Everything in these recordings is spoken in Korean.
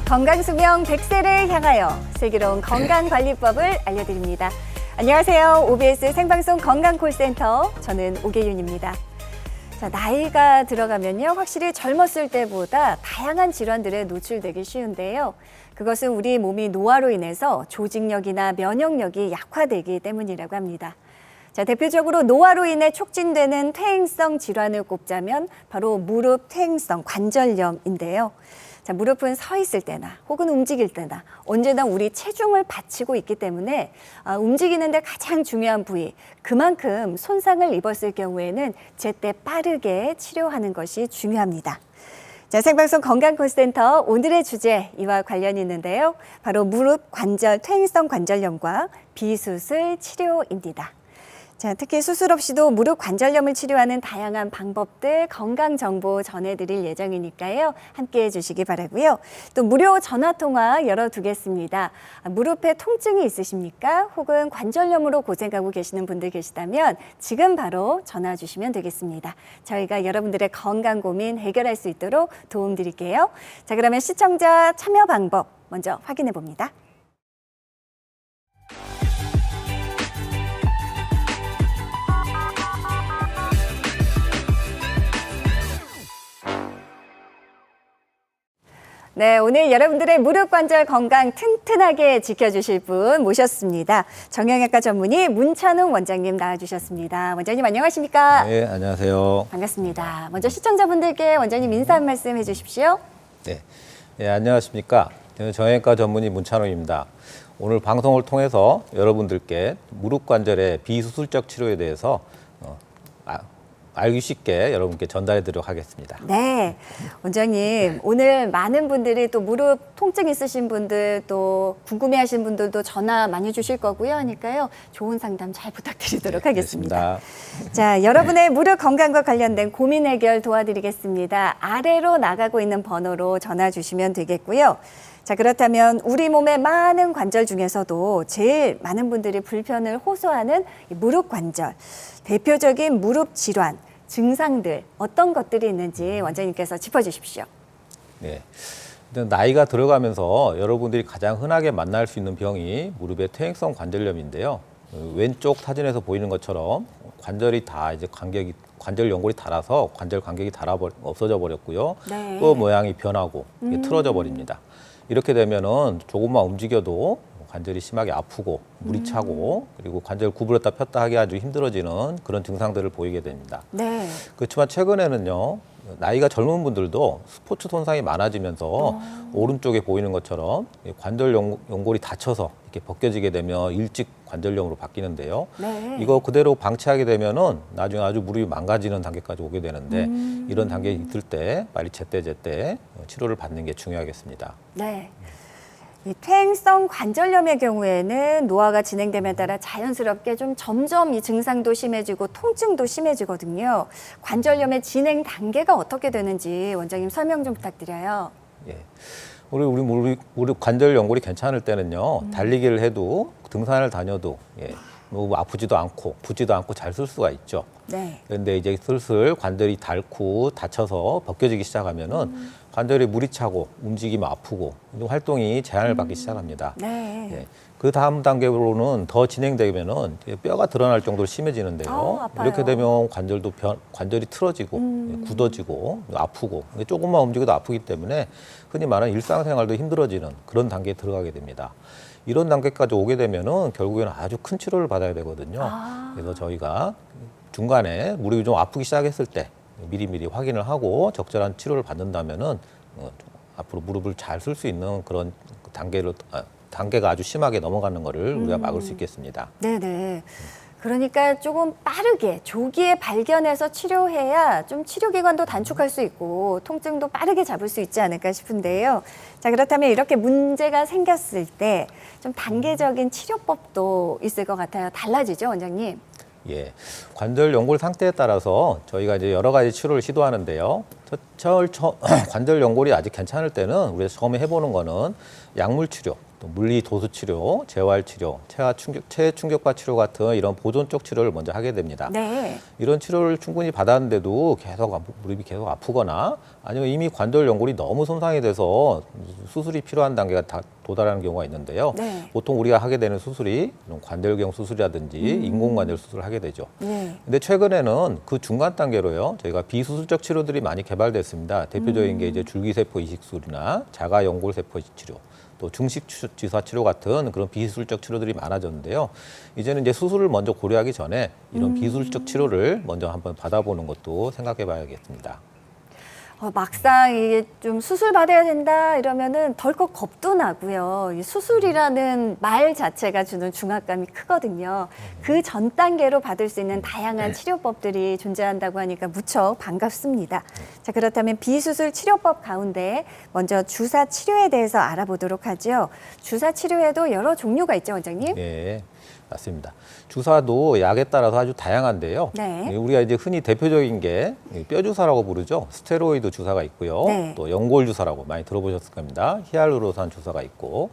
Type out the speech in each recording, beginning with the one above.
건강수명 100세를 향하여 슬기로운 건강관리법을 알려드립니다. 안녕하세요. OBS 생방송 건강콜센터, 저는 오계윤입니다. 자, 나이가 들어가면요, 확실히 젊었을 때보다 다양한 질환들에 노출되기 쉬운데요. 그것은 우리 몸이 노화로 인해서 조직력이나 면역력이 약화되기 때문이라고 합니다. 자, 대표적으로 노화로 인해 촉진되는 퇴행성 질환을 꼽자면 바로 무릎 퇴행성 관절염인데요. 자, 무릎은 서 있을 때나 혹은 움직일 때나 언제나 우리 체중을 받치고 있기 때문에 움직이는데 가장 중요한 부위, 그만큼 손상을 입었을 경우에는 제때 빠르게 치료하는 것이 중요합니다. 자, 생방송 건강콜센터 오늘의 주제 이와 관련이 있는데요. 바로 무릎 관절 퇴행성 관절염과 비수술 치료입니다. 자, 특히 수술 없이도 무릎 관절염을 치료하는 다양한 방법들, 건강 정보 전해드릴 예정이니까요. 함께해 주시기 바라고요. 또 무료 전화 통화 열어두겠습니다. 무릎에 통증이 있으십니까? 혹은 관절염으로 고생하고 계시는 분들 계시다면 지금 바로 전화 주시면 되겠습니다. 저희가 여러분들의 건강 고민 해결할 수 있도록 도움드릴게요. 자, 그러면 시청자 참여 방법 먼저 확인해 봅니다. 네, 오늘 여러분들의 무릎 관절 건강 튼튼하게 지켜주실 분 모셨습니다. 정형외과 전문의 문찬웅 원장님 나와주셨습니다. 원장님 안녕하십니까? 네, 안녕하세요. 반갑습니다. 먼저 시청자분들께 원장님 인사 한 말씀 해주십시오. 네, 안녕하십니까? 저는 정형외과 전문의 문찬웅입니다. 오늘 방송을 통해서 여러분들께 무릎 관절의 비수술적 치료에 대해서 알기 쉽게 여러분께 전달해 드리도록 하겠습니다. 네, 원장님 오늘 많은 분들이 또 무릎 통증 있으신 분들 또 궁금해하시는 분들도 전화 많이 주실 거고요 하니까요. 좋은 상담 잘 부탁드리도록 하겠습니다. 자, 여러분의 무릎 건강과 관련된 고민 해결 도와드리겠습니다. 아래로 나가고 있는 번호로 전화 주시면 되겠고요. 자, 그렇다면 우리 몸의 많은 관절 중에서도 제일 많은 분들이 불편을 호소하는 이 무릎 관절, 대표적인 무릎 질환, 증상들 어떤 것들이 있는지 원장님께서 짚어주십시오. 네, 나이가 들어가면서 여러분들이 가장 흔하게 만날 수 있는 병이 무릎의 퇴행성 관절염인데요. 왼쪽 사진에서 보이는 것처럼 관절이 다 이제 관절 연골이 닳아서 관절 간격이 없어져 버렸고요. 네. 뼈 모양이 변하고 틀어져 버립니다. 이렇게 되면은 조금만 움직여도 관절이 심하게 아프고 물이 차고 그리고 관절 구부렸다 폈다 하기 아주 힘들어지는 그런 증상들을 보이게 됩니다. 네. 그렇지만 최근에는요, 나이가 젊은 분들도 스포츠 손상이 많아지면서 오른쪽에 보이는 것처럼 관절 연골이 다쳐서 이렇게 벗겨지게 되면 일찍 관절염으로 바뀌는데요. 네. 이거 그대로 방치하게 되면은 나중에 아주 무릎이 망가지는 단계까지 오게 되는데 이런 단계에 있을 때 빨리 제때 치료를 받는 게 중요하겠습니다. 네. 이 퇴행성 관절염의 경우에는 노화가 진행됨에 따라 자연스럽게 좀 점점 이 증상도 심해지고 통증도 심해지거든요. 관절염의 진행 단계가 어떻게 되는지 원장님 설명 좀 부탁드려요. 예. 우리 무릎 관절 연골이 괜찮을 때는요, 달리기를 해도 등산을 다녀도 너무 아프지도 않고 붓지도 않고 잘 쓸 수가 있죠. 네. 그런데 이제 슬슬 관절이 닳고 다쳐서 벗겨지기 시작하면은 관절에 물이 차고 움직이면 아프고 활동이 제한을 받기 시작합니다. 네. 예. 그 다음 단계로는 더 진행되면은 뼈가 드러날 정도로 심해지는데요. 아파요. 이렇게 되면 관절이 틀어지고 굳어지고 아프고 조금만 움직여도 아프기 때문에 흔히 말하는 일상생활도 힘들어지는 그런 단계에 들어가게 됩니다. 이런 단계까지 오게 되면은 결국에는 아주 큰 치료를 받아야 되거든요. 그래서 저희가 중간에 무릎이 좀 아프기 시작했을 때 미리미리 확인을 하고 적절한 치료를 받는다면은 앞으로 무릎을 잘 쓸 수 있는 그런 단계가 아주 심하게 넘어가는 거를 우리가 막을 수 있겠습니다. 네네. 그러니까 조금 빠르게 조기에 발견해서 치료해야 좀 치료 기간도 단축할 수 있고 통증도 빠르게 잡을 수 있지 않을까 싶은데요. 자, 그렇다면 이렇게 문제가 생겼을 때 좀 단계적인 치료법도 있을 것 같아요. 달라지죠, 원장님? 예, 관절 연골 상태에 따라서 저희가 이제 여러 가지 치료를 시도하는데요. 관절 연골이 아직 괜찮을 때는 우리가 처음에 해보는 거는 약물 치료, 또 물리 도수 치료, 재활 치료, 체해 충격파 치료 같은 이런 보존 쪽 치료를 먼저 하게 됩니다. 네. 이런 치료를 충분히 받았는데도 무릎이 계속 아프거나 아니면 이미 관절 연골이 너무 손상이 돼서 수술이 필요한 단계가 도달하는 경우가 있는데요. 네. 보통 우리가 하게 되는 수술이 관절경 수술이라든지 인공관절 수술을 하게 되죠. 네. 근데 최근에는 그 중간 단계로요, 저희가 비수술적 치료들이 많이 개발됐습니다. 대표적인 게 이제 줄기세포 이식술이나 자가연골세포 치료, 또 중식 주사 치료 같은 그런 비수술적 치료들이 많아졌는데요. 이제는 이제 수술을 먼저 고려하기 전에 이런 비수술적 치료를 먼저 한번 받아보는 것도 생각해 봐야겠습니다. 막상 이게 좀 수술 받아야 된다 이러면은 덜컥 겁도 나고요. 이 수술이라는 말 자체가 주는 중압감이 크거든요. 그 전 단계로 받을 수 있는 다양한 치료법들이 존재한다고 하니까 무척 반갑습니다. 자, 그렇다면 비수술 치료법 가운데 먼저 주사 치료에 대해서 알아보도록 하죠. 주사 치료에도 여러 종류가 있죠, 원장님? 네, 맞습니다. 주사도 약에 따라서 아주 다양한데요. 네. 우리가 이제 흔히 대표적인 게 뼈주사라고 부르죠. 스테로이드 주사가 있고요. 네. 또 연골 주사라고 많이 들어보셨을 겁니다. 히알루로산 주사가 있고,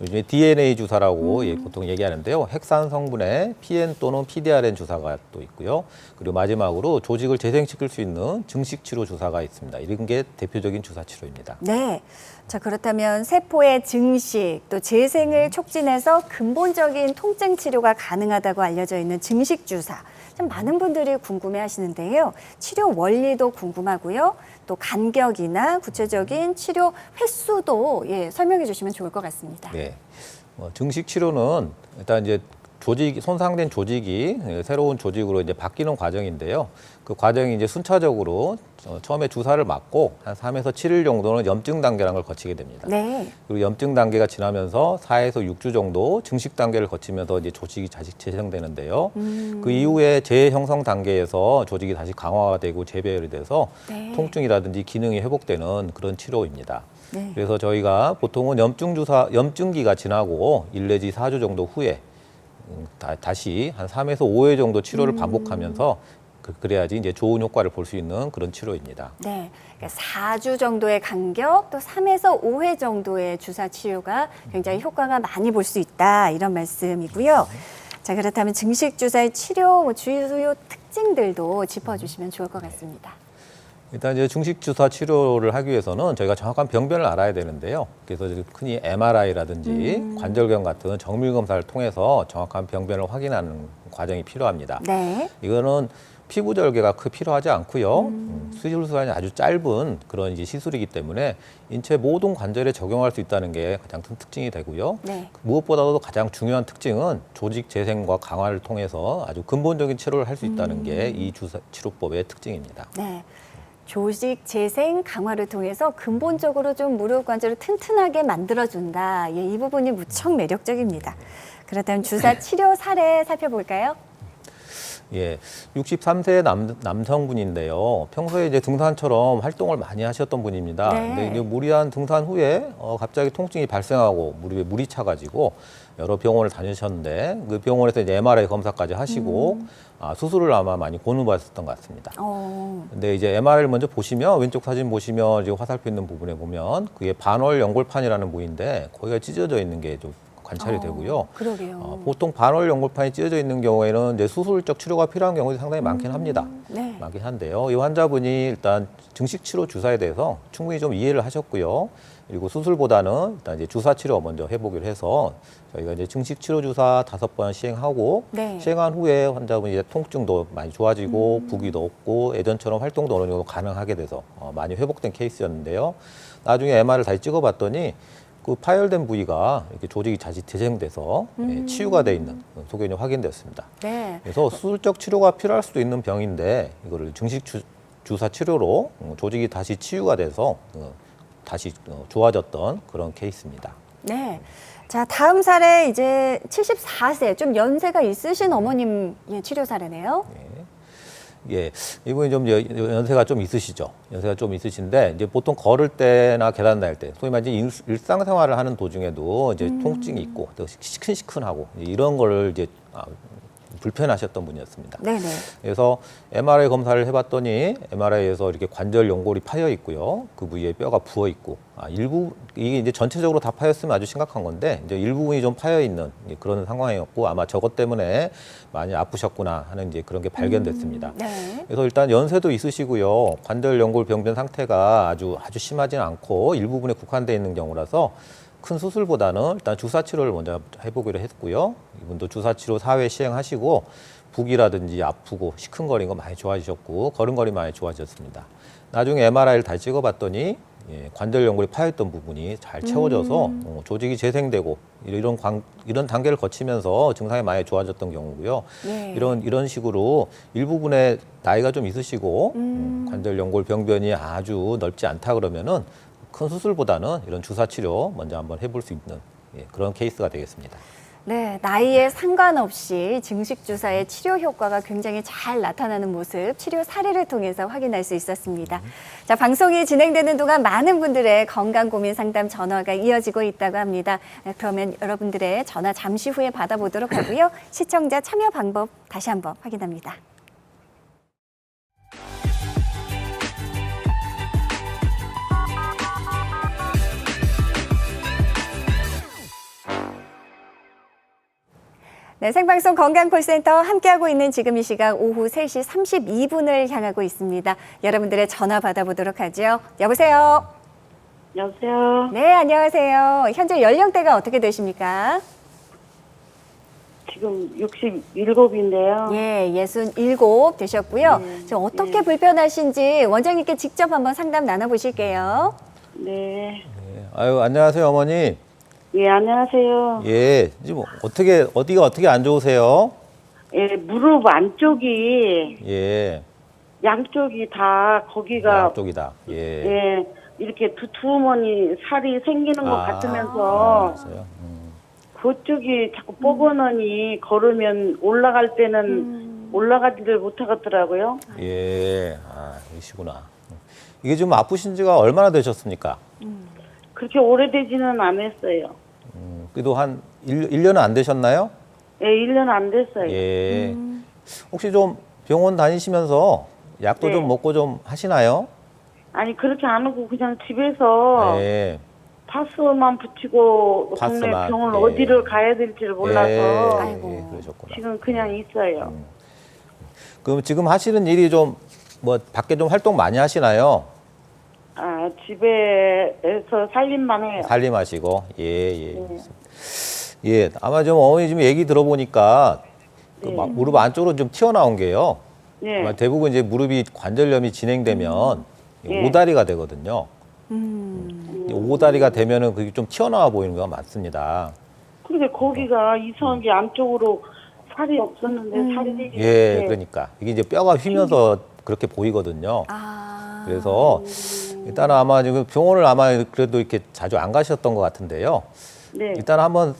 요즘에 DNA 주사라고 보통 얘기하는데요. 핵산 성분의 PN 또는 PDRN 주사가 또 있고요. 그리고 마지막으로 조직을 재생시킬 수 있는 증식 치료 주사가 있습니다. 이런 게 대표적인 주사 치료입니다. 네. 자, 그렇다면 세포의 증식 또 재생을 촉진해서 근본적인 통증 치료가 가능하다고 알려져 있는 증식 주사. 참 많은 분들이 궁금해 하시는데요. 치료 원리도 궁금하고요. 또 간격이나 구체적인 치료 횟수도 설명해 주시면 좋을 것 같습니다. 네. 증식 치료는 일단 이제 손상된 조직이 새로운 조직으로 이제 바뀌는 과정인데요. 그 과정이 이제 순차적으로 처음에 주사를 맞고 한 3에서 7일 정도는 염증 단계라는 걸 거치게 됩니다. 네. 그리고 염증 단계가 지나면서 4에서 6주 정도 증식 단계를 거치면서 이제 조직이 다시 재생되는데요. 그 이후에 재형성 단계에서 조직이 다시 강화가 되고 재배열이 돼서 네. 통증이라든지 기능이 회복되는 그런 치료입니다. 네. 그래서 저희가 보통은 염증기가 지나고 1 내지 4주 정도 후에 다시 한 3에서 5회 정도 치료를 반복하면서 그래야지 이제 좋은 효과를 볼 수 있는 그런 치료입니다. 네. 그러니까 4주 정도의 간격 또 3에서 5회 정도의 주사 치료가 굉장히 효과가 많이 볼 수 있다 이런 말씀이고요. 자, 그렇다면 증식 주사의 치료 주요 특징들도 짚어주시면 좋을 것 같습니다. 일단 이제 중식 주사 치료를 하기 위해서는 저희가 정확한 병변을 알아야 되는데요. 그래서 흔히 MRI라든지 관절경 같은 정밀 검사를 통해서 정확한 병변을 확인하는 과정이 필요합니다. 네. 이거는 피부 절개가 필요하지 않고요. 수술 시간이 아주 짧은 그런 이제 시술이기 때문에 인체 모든 관절에 적용할 수 있다는 게 가장 큰 특징이 되고요. 네. 무엇보다도 가장 중요한 특징은 조직 재생과 강화를 통해서 아주 근본적인 치료를 할 수 있다는 게 이 주사 치료법의 특징입니다. 네. 조직 재생 강화를 통해서 근본적으로 좀 무릎 관절을 튼튼하게 만들어준다. 이 부분이 무척 매력적입니다. 그렇다면 주사 치료 사례 살펴볼까요? 예, 63세 남성분인데요. 평소에 이제 등산처럼 활동을 많이 하셨던 분입니다. 네. 근데 이제 무리한 등산 후에 갑자기 통증이 발생하고 무릎에 물이 차가지고 여러 병원을 다니셨는데 그 병원에서 이제 MRI 검사까지 하시고 수술을 아마 많이 권유받았던 것 같습니다. 근데 이제 MRI를 먼저 보시면 왼쪽 사진 보시면 이제 화살표 있는 부분에 보면 그게 반월 연골판이라는 부위인데 거기가 찢어져 있는 게 좀 관찰이 되고요. 그러게요. 보통 반월 연골판이 찢어져 있는 경우에는 이제 수술적 치료가 필요한 경우도 상당히 많긴 합니다. 네. 많긴 한데요. 이 환자분이 일단 증식 치료 주사에 대해서 충분히 좀 이해를 하셨고요. 그리고 수술보다는 일단 이제 주사 치료 먼저 해보기로 해서 저희가 이제 증식 치료 주사 5번 시행하고 네. 시행한 후에 환자분이 이제 통증도 많이 좋아지고 부기도 없고 예전처럼 활동도 어느 정도 가능하게 돼서 많이 회복된 케이스였는데요. 나중에 MR을 다시 찍어봤더니 그 파열된 부위가 이렇게 조직이 다시 재생돼서 치유가 돼 있는 소견이 확인됐습니다. 네. 그래서 수술적 치료가 필요할 수도 있는 병인데 이거를 증식 주사 치료로 조직이 다시 치유가 돼서 다시 좋아졌던 그런 케이스입니다. 네. 자, 다음 사례 이제 74세 좀 연세가 있으신 어머님 치료 사례네요. 예, 이분이 좀 연세가 좀 있으시죠. 연세가 좀 있으신데 이제 보통 걸을 때나 계단 다닐 때, 소위 말해 일상생활을 하는 도중에도 이제 통증이 있고 또 시큰시큰하고 이런 거를 이제 불편하셨던 분이었습니다. 네네. 그래서 MRI 검사를 해봤더니 MRI에서 이렇게 관절 연골이 파여 있고요. 그 부위에 뼈가 부어 있고, 일부 이게 이제 전체적으로 다 파였으면 아주 심각한 건데 이제 일부분이 좀 파여 있는 그런 상황이었고 아마 저것 때문에 많이 아프셨구나 하는 이제 그런 게 발견됐습니다. 네. 그래서 일단 연세도 있으시고요. 관절 연골 병변 상태가 아주 심하지는 않고 일부분에 국한되어 있는 경우라서 큰 수술보다는 일단 주사 치료를 먼저 해보기로 했고요. 이분도 주사 치료 4회 시행하시고 붓기라든지 아프고 시큰거리는 거 많이 좋아지셨고 걸음걸이 많이 좋아졌습니다. 나중에 MRI를 다시 찍어봤더니 관절 연골이 파였던 부분이 잘 채워져서 조직이 재생되고 이런 단계를 거치면서 증상이 많이 좋아졌던 경우고요. 네. 이런 식으로 일부분에 나이가 좀 있으시고 관절 연골 병변이 아주 넓지 않다 그러면은 큰 수술보다는 이런 주사 치료 먼저 한번 해볼 수 있는 그런 케이스가 되겠습니다. 네, 나이에 상관없이 증식 주사의 치료 효과가 굉장히 잘 나타나는 모습, 치료 사례를 통해서 확인할 수 있었습니다. 자, 방송이 진행되는 동안 많은 분들의 건강 고민 상담 전화가 이어지고 있다고 합니다. 그러면 여러분들의 전화 잠시 후에 받아보도록 하고요. 시청자 참여 방법 다시 한번 확인합니다. 네, 생방송 건강콜센터 함께하고 있는 지금 이 시각 오후 3시 32분을 향하고 있습니다. 여러분들의 전화 받아보도록 하죠. 여보세요? 여보세요? 네, 안녕하세요. 현재 연령대가 어떻게 되십니까? 지금 67인데요. 예, 67 되셨고요. 지금 어떻게 불편하신지 원장님께 직접 한번 상담 나눠보실게요. 네. 아유, 안녕하세요, 어머니. 예, 안녕하세요. 예, 지금 어디가 어떻게 안 좋으세요? 예, 무릎 안쪽이, 예, 양쪽이 다 거기가, 양쪽이다. 예. 예, 이렇게 두툼하니 살이 생기는 것 같으면서, 그래서요? 그쪽이 자꾸 뻐근하니 걸으면 올라갈 때는 올라가지를 못하겠더라고요. 예, 그러시구나. 이게 좀 아프신 지가 얼마나 되셨습니까? 그렇게 오래되지는 않았어요. 그래도 한 1년은 안 되셨나요? 예, 1년 안 됐어요. 예. 혹시 좀 병원 다니시면서 약도 네. 좀 먹고 좀 하시나요? 아니, 그렇게 안 하고 그냥 집에서 예. 파스만 붙이고 동네 파스만, 병원 예. 어디를 가야 될지를 몰라서 예, 아이고. 그러셨구나. 지금 그냥 있어요. 그럼 지금 하시는 일이 좀 뭐 밖에 좀 활동 많이 하시나요? 집에서 살림만 해요. 살림하시고 예. 예, 아마 좀 어머니 지금 얘기 들어보니까 그 네. 무릎 안쪽으로 좀 튀어나온 게요. 네. 아마 대부분 이제 무릎이 관절염이 진행되면 네. 오다리가 되거든요. 이 오다리가 되면은 그게 좀 튀어나와 보이는 경우가 많습니다. 근데 거기가 이상하게 안쪽으로 살이 없었는데 살이 예, 이렇게 그러니까 이게 이제 뼈가 휘면서 그렇게 보이거든요. 그래서 일단 아마 지금 병원을 아마 그래도 이렇게 자주 안 가셨던 것 같은데요. 네. 일단 한번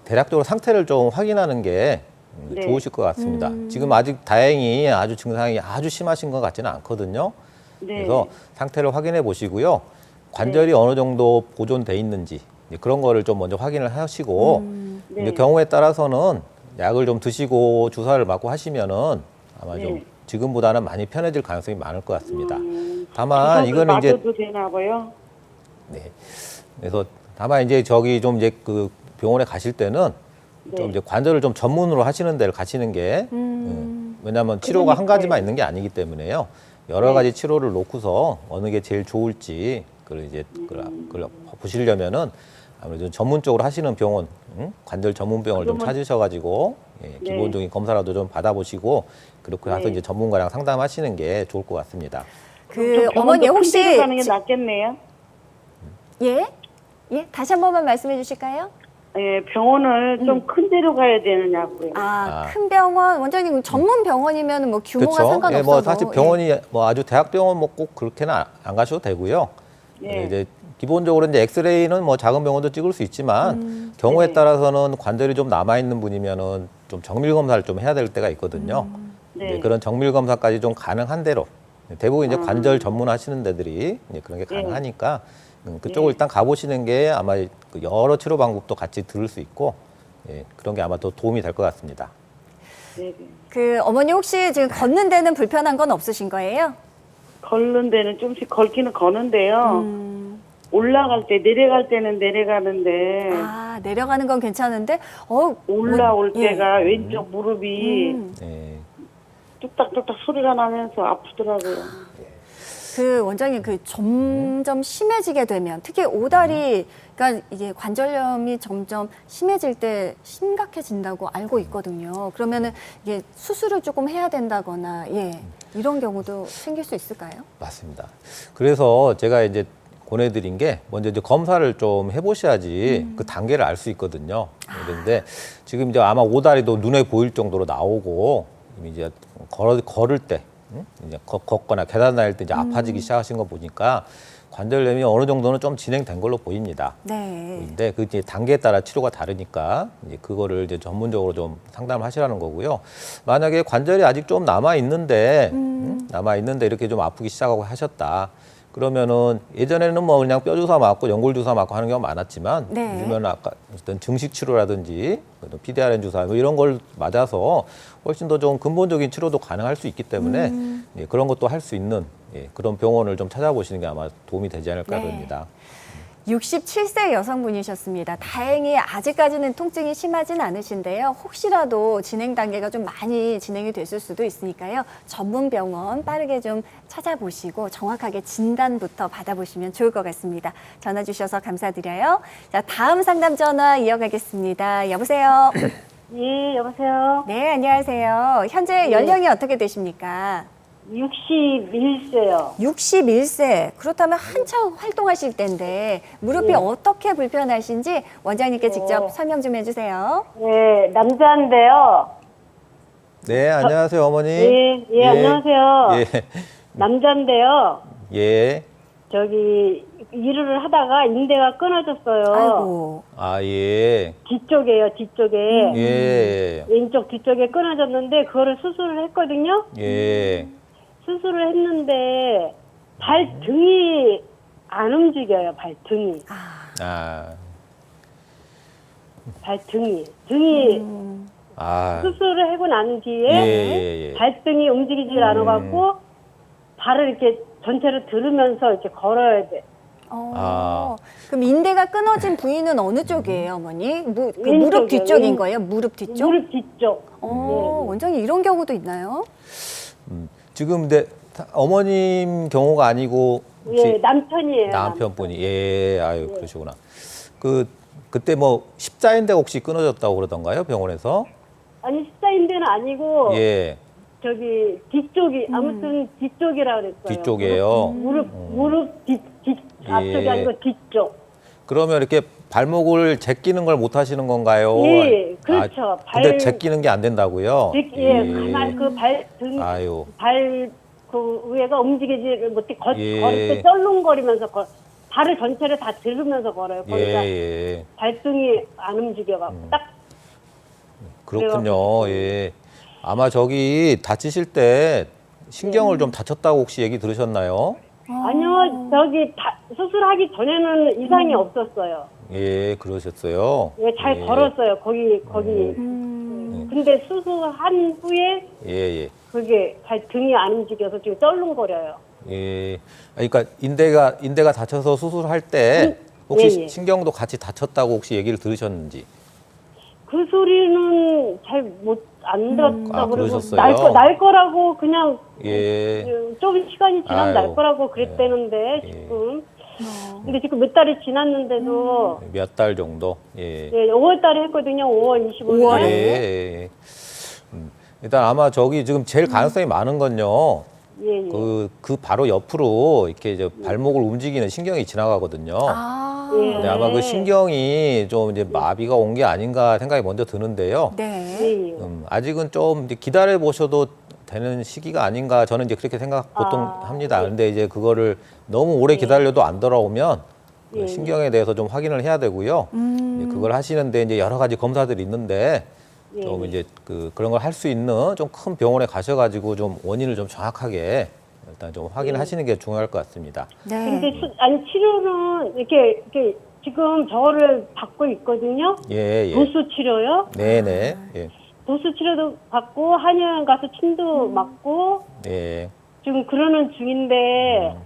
대략적으로 상태를 좀 확인하는 게 네. 좋으실 것 같습니다. 지금 아직 다행히 아주 증상이 아주 심하신 것 같지는 않거든요. 네. 그래서 상태를 확인해 보시고요. 관절이 어느 정도 보존돼 있는지 그런 거를 좀 먼저 확인을 하시고 네. 이제 경우에 따라서는 약을 좀 드시고 주사를 맞고 하시면은 아마 좀 네. 지금보다는 많이 편해질 가능성이 많을 것 같습니다. 다만 이거는 이제 맞아도 되나 봐요. 네. 그래서 다만 이제 저기 좀 이제 그 병원에 가실 때는 좀 네. 이제 관절을 좀 전문으로 하시는 데를 가시는 게 왜냐하면 치료가 한 가지만 있는 게 아니기 때문에요. 여러 가지 치료를 놓고서 어느 게 제일 좋을지 그걸 이제 그걸 보시려면은 아무래도 전문적으로 하시는 병원, 관절 전문 병원을 좀 찾으셔가지고 기본적인 검사라도 좀 받아보시고 그렇게 해서 이제 전문가랑 상담하시는 게 좋을 것 같습니다. 그 어머니 혹시 가는 게 낫겠네요. 예? 다시 한 번만 말씀해 주실까요? 예, 병원을 좀 큰 데로 가야 되느냐고요. 큰 병원 원장님 전문 병원이면 뭐 규모가 그렇죠. 상관없어도 뭐 사실 병원이 뭐 아주 대학병원 뭐 꼭 그렇게는 안 가셔도 되고요. 네. 이제 기본적으로 이제 엑스레이는 뭐 작은 병원도 찍을 수 있지만 경우에 네. 따라서는 관절이 좀 남아 있는 분이면은 좀 정밀 검사를 좀 해야 될 때가 있거든요. 네. 이제 그런 정밀 검사까지 좀 가능한 대로 대부분 이제 관절 전문하시는 데들이 이제 그런 게 가능하니까 그쪽을 일단 가보시는 게 아마 그 여러 치료 방법도 같이 들을 수 있고 그런 게 아마 더 도움이 될 것 같습니다. 네네. 그 어머니 혹시 지금 걷는 데는 불편한 건 없으신 거예요? 걷는 데는 좀씩 걸기는 거는데요. 올라갈 때, 내려갈 때는 내려가는데, 아, 내려가는 건 괜찮은데, 올라올 예. 때가 왼쪽 무릎이 네. 뚝딱뚝딱 소리가 나면서 아프더라고요. 그 원장님 그 점점 심해지게 되면 특히 오다리 그러니까 이게 관절염이 점점 심해질 때 심각해진다고 알고 있거든요. 그러면은 이게 수술을 조금 해야 된다거나 이런 경우도 생길 수 있을까요? 맞습니다. 그래서 제가 이제 권해드린 게 먼저 이제 검사를 좀 해보셔야지 그 단계를 알 수 있거든요. 그런데 지금 이제 아마 오다리도 눈에 보일 정도로 나오고 이제 걸을 때 이제 걷거나 계단 다닐 때 이제 아파지기 시작하신 거 보니까 관절염이 어느 정도는 좀 진행된 걸로 보입니다. 네. 근데 그 이제 단계에 따라 치료가 다르니까 이제 그거를 이제 전문적으로 좀 상담하시라는 거고요. 만약에 관절이 아직 좀 남아 있는데 이렇게 좀 아프기 시작하고 하셨다. 그러면은 예전에는 뭐 그냥 뼈 주사 맞고 연골 주사 맞고 하는 경우가 많았지만 네. 요즘은 아까 어떤 증식 치료라든지 PDRN 주사 뭐 이런 걸 맞아서 훨씬 더 좀 근본적인 치료도 가능할 수 있기 때문에 예, 그런 것도 할 수 있는 그런 병원을 좀 찾아보시는 게 아마 도움이 되지 않을까 네. 그럽니다. 67세 여성분이셨습니다. 다행히 아직까지는 통증이 심하진 않으신데요. 혹시라도 진행 단계가 좀 많이 진행이 됐을 수도 있으니까요. 전문 병원 빠르게 좀 찾아보시고 정확하게 진단부터 받아보시면 좋을 것 같습니다. 전화 주셔서 감사드려요. 자, 다음 상담 전화 이어가겠습니다. 여보세요? 예, 여보세요? 네, 안녕하세요. 현재 연령이 어떻게 되십니까? 61세요. 61세. 그렇다면 한창 활동하실 때인데 무릎이 어떻게 불편하신지 원장님께 직접 설명 좀 해주세요. 네, 남자인데요. 네, 안녕하세요, 어머니. 예, 안녕하세요. 예, 남자인데요. 예. 저기, 일을 하다가 인대가 끊어졌어요. 아이고. 아, 예. 뒤쪽에요, 뒤쪽에. 예. 왼쪽 뒤쪽에 끊어졌는데, 그거를 수술을 했거든요. 예. 수술을 했는데, 발등이 안 움직여요, 발등이. 아. 발등이. 등이 아. 수술을 하고 난 뒤에 예. 발등이 움직이질 않아갖고, 발을 이렇게 전체를 들으면서 이렇게 걸어야 돼. 그럼 인대가 끊어진 부위는 어느 쪽이에요, 어머니? 그 무릎 왼쪽이요. 뒤쪽인 거예요? 무릎 뒤쪽? 무릎 뒤쪽. 원장님 이런 경우도 있나요? 지금 근데 어머님 경우가 아니고 혹시 예, 남편이에요. 남편분이 아유 그러시구나. 그때 뭐 십자인대 혹시 끊어졌다고 그러던가요 병원에서? 아니, 십자인대는 아니고, 예. 저기, 뒤쪽이, 아무튼 뒤쪽이라 그랬어요. 뒤쪽이에요. 무릎 앞쪽이 예. 아니고 뒤쪽. 그러면 이렇게 발목을 제끼는 걸 못 하시는 건가요? 예, 그렇죠. 근데 제끼는 게 안 된다고요? 가만 그 발등, 아유. 그 위에가 움직이지 못해 예. 걸을 때 쩔렁거리면서 발을 전체를 다 들으면서 걸어요. 거기가 예. 발등이 안 움직여갖고 딱. 그렇군요. 예. 아마 저기 다치실 때 신경을 좀 다쳤다고 혹시 얘기 들으셨나요? 아니요, 저기 수술하기 전에는 이상이 없었어요. 예, 그러셨어요. 예, 잘 걸었어요. 거기. 근데 수술한 후에 예. 그게 발등이 안 움직여서 지금 쩔렁거려요. 예. 그러니까 인대가 다쳐서 수술할 때 혹시 예. 신경도 같이 다쳤다고 혹시 얘기를 들으셨는지? 그 소리는 잘 안 들었다고 그러고 그러셨어요? 날 거라고 그냥 예. 좀 시간이 지나면 아유. 날 거라고 그랬대는데 지금. 근데 지금 몇 달이 지났는데도 몇 달 정도? 예. 5월 달에 했거든요. 5월 25일. 5월에? 예. 일단 아마 저기 지금 제일 가능성이 많은 건요. 예. 그 바로 옆으로 이렇게 이제 발목을 움직이는 신경이 지나가거든요. 예. 네, 아마 그 신경이 좀 이제 마비가 온 게 아닌가 생각이 먼저 드는데요. 네. 예. 아직은 좀 이제 기다려 보셔도 되는 시기가 아닌가 저는 이제 그렇게 생각 보통 합니다. 그런데 이제 그거를 너무 오래 기다려도 안 돌아오면 그 신경에 대해서 좀 확인을 해야 되고요. 이제 그걸 하시는데 이제 여러 가지 검사들이 있는데 좀 이제 그런 걸 할 수 있는 좀 큰 병원에 가셔가지고 좀 원인을 좀 정확하게 일단 좀 확인하시는 게 중요할 것 같습니다. 네. 근데 치료는 이렇게 지금 저를 받고 있거든요. 예. 도수 치료요. 네네. 예. 도수 치료도 받고 한의원 가서 침도 맞고 예. 지금 그러는 중인데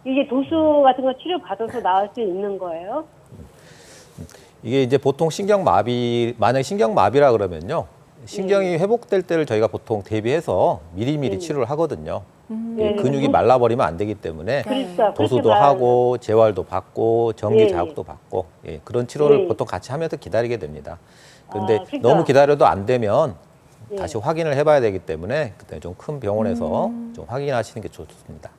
이게 도수 같은 거 치료 받아서 나을 수 있는 거예요? 이게 이제 보통 신경마비, 만약에 신경마비라 그러면요. 신경이 회복될 때를 저희가 보통 대비해서 미리미리 치료를 하거든요. 네. 근육이 말라버리면 안 되기 때문에 그러니까 도수도 그렇게 하고 재활도 받고 전기 예, 자극도 받고 그런 치료를 예. 보통 같이 하면서 기다리게 됩니다. 그런데 아, 그러니까. 너무 기다려도 안 되면 예. 다시 확인을 해봐야 되기 때문에 그때 좀 큰 병원에서 좀 확인하시는 게 좋습니다.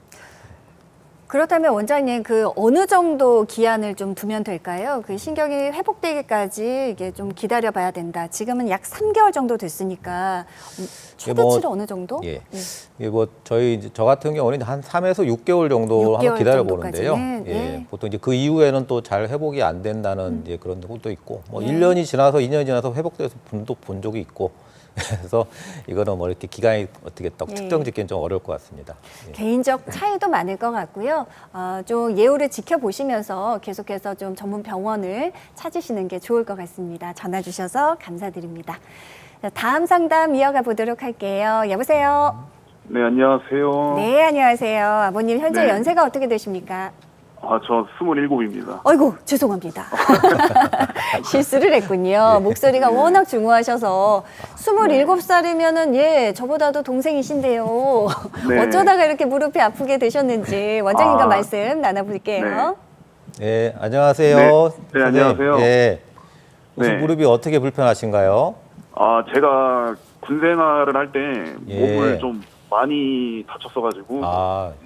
그렇다면 원장님 그 어느 정도 기한을 좀 두면 될까요? 그 신경이 회복되기까지 이게 좀 기다려봐야 된다. 지금은 약 3개월 정도 됐으니까 최대치로 어느 정도? 예. 이게 뭐 저 같은 경우는 한 3에서 6개월 정도 6개월 한번 기다려 보는데요. 정도까지는, 예. 네. 보통 이제 그 이후에는 또 잘 회복이 안 된다는 이제 그런 것도 있고, 뭐 1년이 지나서 2년이 지나서 회복돼서 분도 본 적이 있고, 그래서 이거는 뭐 이렇게 기간이 어떻게 딱 예. 측정 짓기는 좀 어려울 것 같습니다. 예. 개인적 차이도 많을 것 같고요. 좀 예우를 지켜보시면서 계속해서 좀 전문 병원을 찾으시는 게 좋을 것 같습니다. 전화 주셔서 감사드립니다. 자, 다음 상담 이어가 보도록 할게요. 여보세요. 네, 안녕하세요. 네, 안녕하세요. 아버님 현재 네. 연세가 어떻게 되십니까? 저 27입니다. 아이고, 죄송합니다. 실수를 했군요. 목소리가 워낙 중후하셔서 27살이면은 예, 저보다도 동생이신데요. 네. 어쩌다가 이렇게 무릎이 아프게 되셨는지 원장님과 아, 말씀 나눠볼게요. 네, 안녕하세요. 네, 선생님. 안녕하세요. 예. 혹시 네. 무릎이 어떻게 불편하신가요? 제가 군 생활을 할 때 예. 몸을 좀 많이 다쳤어가지고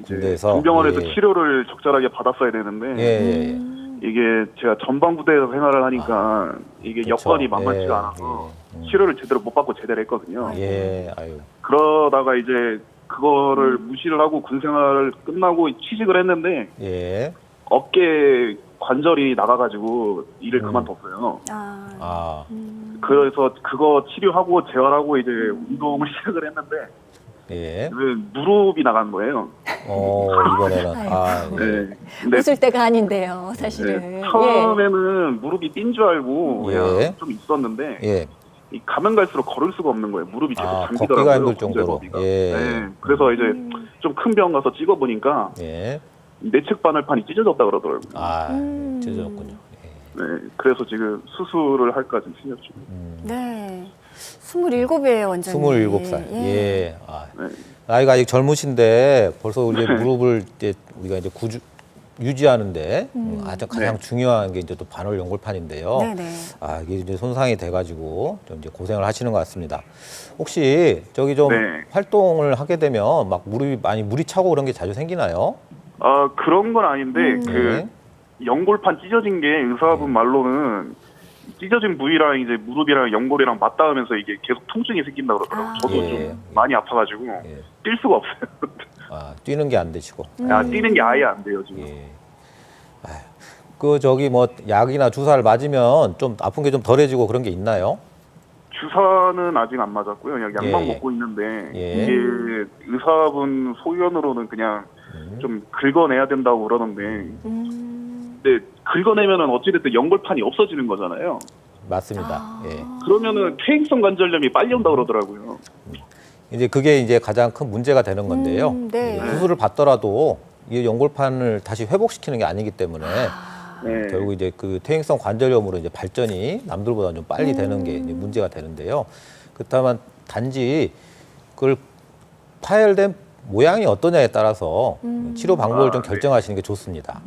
이제 군대에서 군병원에서 예. 치료를 적절하게 받았어야 되는데 예, 예. 이게 제가 전방부대에서 생활을 하니까 이게 그렇죠. 여건이 만만치가 예, 않아서 예. 치료를 제대로 못 받고 제대로 했거든요. 예, 아유. 그러다가 이제 그거를 무시를 하고 군 생활을 끝나고 취직을 했는데 예. 어깨 관절이 나가가지고 일을 그만뒀어요. 아, 그래서 그거 치료하고 재활하고 이제 운동을 시작을 했는데 예. 무릎이 나간 거예요. 이번에는. 네. 근데 웃을 때가 아닌데요, 사실은. 네, 처음에는 무릎이 삔 줄 알고 예. 그냥 좀 있었는데 예. 이 가면 갈수록 걸을 수가 없는 거예요. 무릎이 계속 걷기가 잠기더라고요. 힘들 정도로. 관절거기가. 예. 네. 그래서 이제 좀 큰 병 가서 찍어보니까 예. 내측 바늘판이 찢어졌다 그러더라고요. 찢어졌군요. 예. 네. 그래서 지금 수술을 할까 지금 생각 중이에요. 네. 27이에요, 원장님. 27살. 예. 예. 네. 나이가 아직 젊으신데 벌써 이제 무릎을 이제 우리가 이제 유지하는데 가장 네. 중요한 게 이제 또 반월 연골판인데요. 네네. 이게 이제 손상이 돼가지고 좀 이제 고생을 하시는 것 같습니다. 혹시 저기 좀 네. 활동을 하게 되면 막 물이 차고 그런 게 자주 생기나요? 그런 건 아닌데 그 연골판 찢어진 게 의사분 말로는 찢어진 부위랑 이제 무릎이랑 연골이랑 맞닿으면서 이게 계속 통증이 생긴다 그러더라고요. 저도 예. 좀 많이 아파가지고 예. 뛸 수가 없어요. 뛰는 게 안 되시고. 뛰는 게 아예 안 돼요 지금. 예. 그 저기 뭐 약이나 주사를 맞으면 좀 아픈 게 좀 덜해지고 그런 게 있나요? 주사는 아직 안 맞았고요. 그냥 약만 예. 먹고 있는데 예. 이게 의사분 소견으로는 그냥 좀 긁어내야 된다고 그러던데 근데 긁어내면은 어찌됐든 연골판이 없어지는 거잖아요. 맞습니다. 예. 그러면은 퇴행성 관절염이 빨리 온다 그러더라고요. 이제 그게 이제 가장 큰 문제가 되는 건데요. 네. 수술을 받더라도 이 연골판을 다시 회복시키는 게 아니기 때문에 네. 결국 이제 그 퇴행성 관절염으로 이제 발전이 남들보다 좀 빨리 되는 게 이제 문제가 되는데요. 그렇다면 단지 그걸 파열된 모양이 어떠냐에 따라서 치료 방법을 좀 결정하시는 게 좋습니다.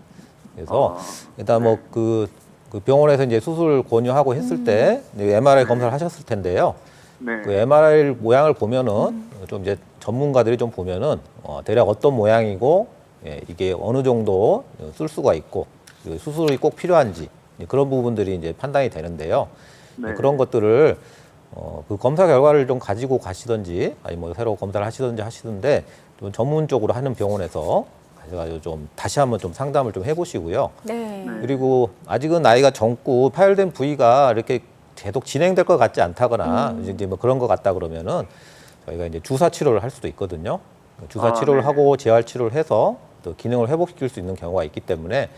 그래서 일단 뭐 그 병원에서 이제 수술 권유하고 했을 때 MRI 검사를 하셨을 텐데요. 네. 그 MRI 모양을 보면은 좀 이제 전문가들이 좀 보면은 대략 어떤 모양이고 이게 어느 정도 쓸 수가 있고 수술이 꼭 필요한지 그런 부분들이 이제 판단이 되는데요. 네. 그런 것들을 그 검사 결과를 좀 가지고 가시든지 아니 뭐 새로 검사를 하시던데 좀 전문적으로 하는 병원에서 가셔가지고 좀 다시 한번 좀 상담을 좀 해보시고요. 네. 그리고 아직은 나이가 젊고 파열된 부위가 이렇게 계속 진행될 것 같지 않다거나 이제 뭐 그런 것 같다 그러면은 저희가 이제 주사 치료를 할 수도 있거든요. 주사 치료를 네. 하고 재활 치료를 해서 또 기능을 회복시킬 수 있는 경우가 있기 때문에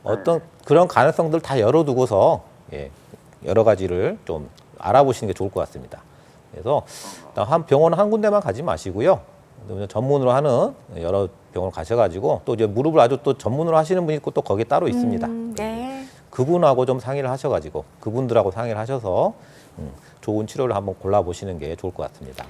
어떤 그런 가능성들 다 열어두고서 여러 가지를 좀 알아보시는 게 좋을 것 같습니다. 그래서 한 병원 한 군데만 가지 마시고요. 전문으로 하는 여러 병원 가셔가지고 또 이제 무릎을 아주 또 전문으로 하시는 분이 있고 또 거기 따로 있습니다. 네. 그분하고 좀 상의를 하셔가지고 그분들하고 상의를 하셔서 좋은 치료를 한번 골라보시는 게 좋을 것 같습니다.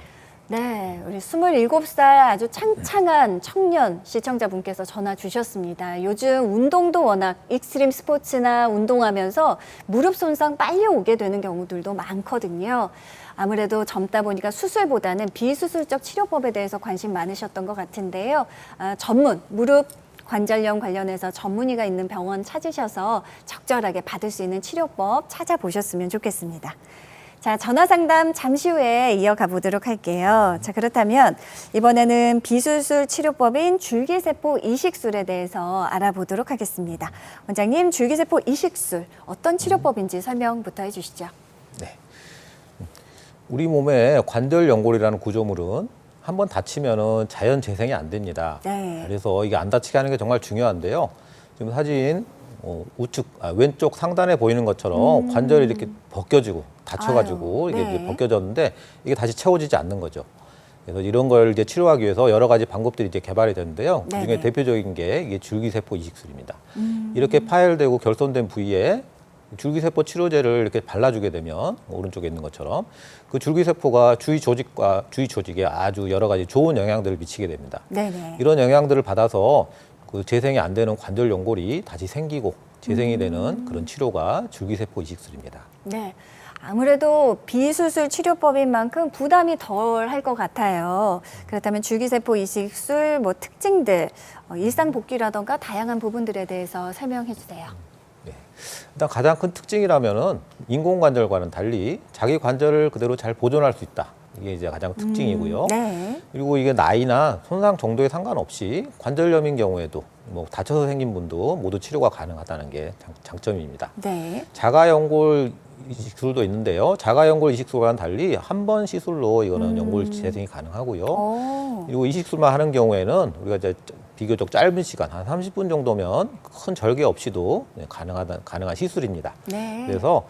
네, 우리 27살 아주 창창한 청년 시청자분께서 전화 주셨습니다. 요즘 운동도 워낙 익스트림 스포츠나 운동하면서 무릎 손상 빨리 오게 되는 경우들도 많거든요. 아무래도 젊다 보니까 수술보다는 비수술적 치료법에 대해서 관심 많으셨던 것 같은데요. 전문, 무릎 관절염 관련해서 전문의가 있는 병원 찾으셔서 적절하게 받을 수 있는 치료법 찾아보셨으면 좋겠습니다. 자, 전화 상담 잠시 후에 이어가 보도록 할게요. 자, 그렇다면 이번에는 비수술 치료법인 줄기세포 이식술에 대해서 알아보도록 하겠습니다. 원장님, 줄기세포 이식술 어떤 치료법인지 설명부터 해주시죠. 네. 우리 몸의 관절 연골이라는 구조물은 한번 다치면은 자연 재생이 안 됩니다. 네. 그래서 이게 안 다치게 하는 게 정말 중요한데요. 지금 사진 왼쪽 상단에 보이는 것처럼 관절이 이렇게 벗겨지고 다쳐가지고 아유, 이게 네. 이제 벗겨졌는데 이게 다시 채워지지 않는 거죠. 그래서 이런 걸 이제 치료하기 위해서 여러 가지 방법들이 이제 개발이 되는데요. 그중에 네네. 대표적인 게 이게 줄기세포 이식술입니다. 이렇게 파열되고 결손된 부위에 줄기세포 치료제를 이렇게 발라주게 되면 오른쪽에 있는 것처럼 그 줄기세포가 주위 조직에 아주 여러 가지 좋은 영향들을 미치게 됩니다. 네네. 이런 영향들을 받아서 그 재생이 안 되는 관절 연골이 다시 생기고 재생이 되는 그런 치료가 줄기세포 이식술입니다. 네. 아무래도 비수술 치료법인 만큼 부담이 덜 할 것 같아요. 그렇다면 줄기세포 이식술 특징들, 일상 복귀라던가 다양한 부분들에 대해서 설명해 주세요. 네. 일단 가장 큰 특징이라면은 인공관절과는 달리 자기 관절을 그대로 잘 보존할 수 있다. 이게 이제 가장 특징이고요. 네. 그리고 이게 나이나 손상 정도에 상관없이 관절염인 경우에도 다쳐서 생긴 분도 모두 치료가 가능하다는 게 장점입니다. 네. 자가연골 이식술도 있는데요. 자가연골 이식술과는 달리 한 번 시술로 이거는 연골 재생이 가능하고요. 오. 그리고 이식술만 하는 경우에는 우리가 이제 비교적 짧은 시간, 한 30분 정도면 큰 절개 없이도 가능한 시술입니다. 네. 그래서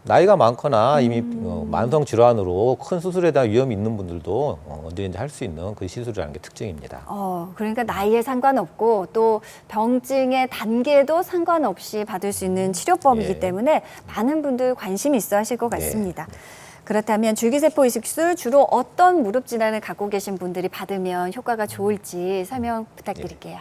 나이가 많거나 이미 만성 질환으로 큰 수술에 대한 위험이 있는 분들도 언제든지 할 수 있는 그 시술이라는 게 특징입니다. 그러니까 나이에 상관없고 또 병증의 단계도 상관없이 받을 수 있는 치료법이기 예. 때문에 많은 분들 관심 있어 하실 것 네. 같습니다. 그렇다면 줄기세포 이식술 주로 어떤 무릎 질환을 갖고 계신 분들이 받으면 효과가 좋을지 설명 부탁드릴게요.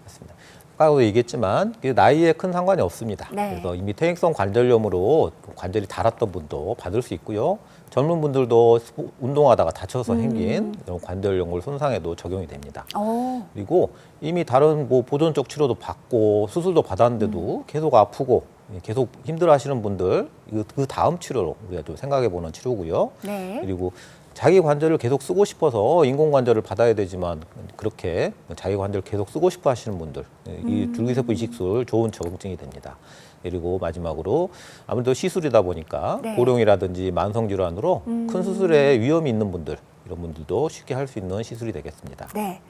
맞습니다. 아까도 얘기했지만 나이에 큰 상관이 없습니다. 네. 그래서 이미 퇴행성 관절염으로 관절이 닳았던 분도 받을 수 있고요. 젊은 분들도 운동하다가 다쳐서 생긴 이런 관절 연골 손상에도 적용이 됩니다. 오. 그리고 이미 다른 보존적 치료도 받고 수술도 받았는데도 계속 아프고 계속 힘들어하시는 분들 그 다음 치료로 우리가 좀 생각해보는 치료고요. 네. 그리고 자기 관절을 계속 쓰고 싶어서 인공관절을 받아야 되지만 그렇게 자기 관절을 계속 쓰고 싶어 하시는 분들 이 줄기세포 이식술 좋은 적응증이 됩니다. 그리고 마지막으로 아무래도 시술이다 보니까 네. 고령이라든지 만성질환으로 큰 수술에 위험이 있는 분들 이런 분들도 쉽게 할 수 있는 시술이 되겠습니다. 네.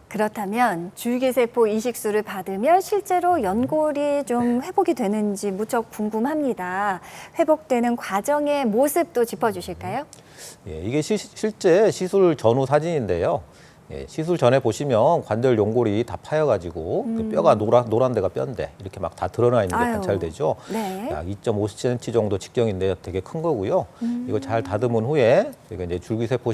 그렇다면 줄기세포 이식술을 받으면 실제로 연골이 좀 회복이 되는지 무척 궁금합니다. 회복되는 과정의 모습도 짚어주실까요? 예, 이게 실제 시술 전후 사진인데요. 예, 시술 전에 보시면 관절 연골이 다 파여가지고 그 뼈가 노란 데가 뼈인데 이렇게 막 다 드러나 있는 게 아유, 관찰되죠. 네. 약 2.5cm 정도 직경인데 되게 큰 거고요. 이거 잘 다듬은 후에 저희가 이제 줄기세포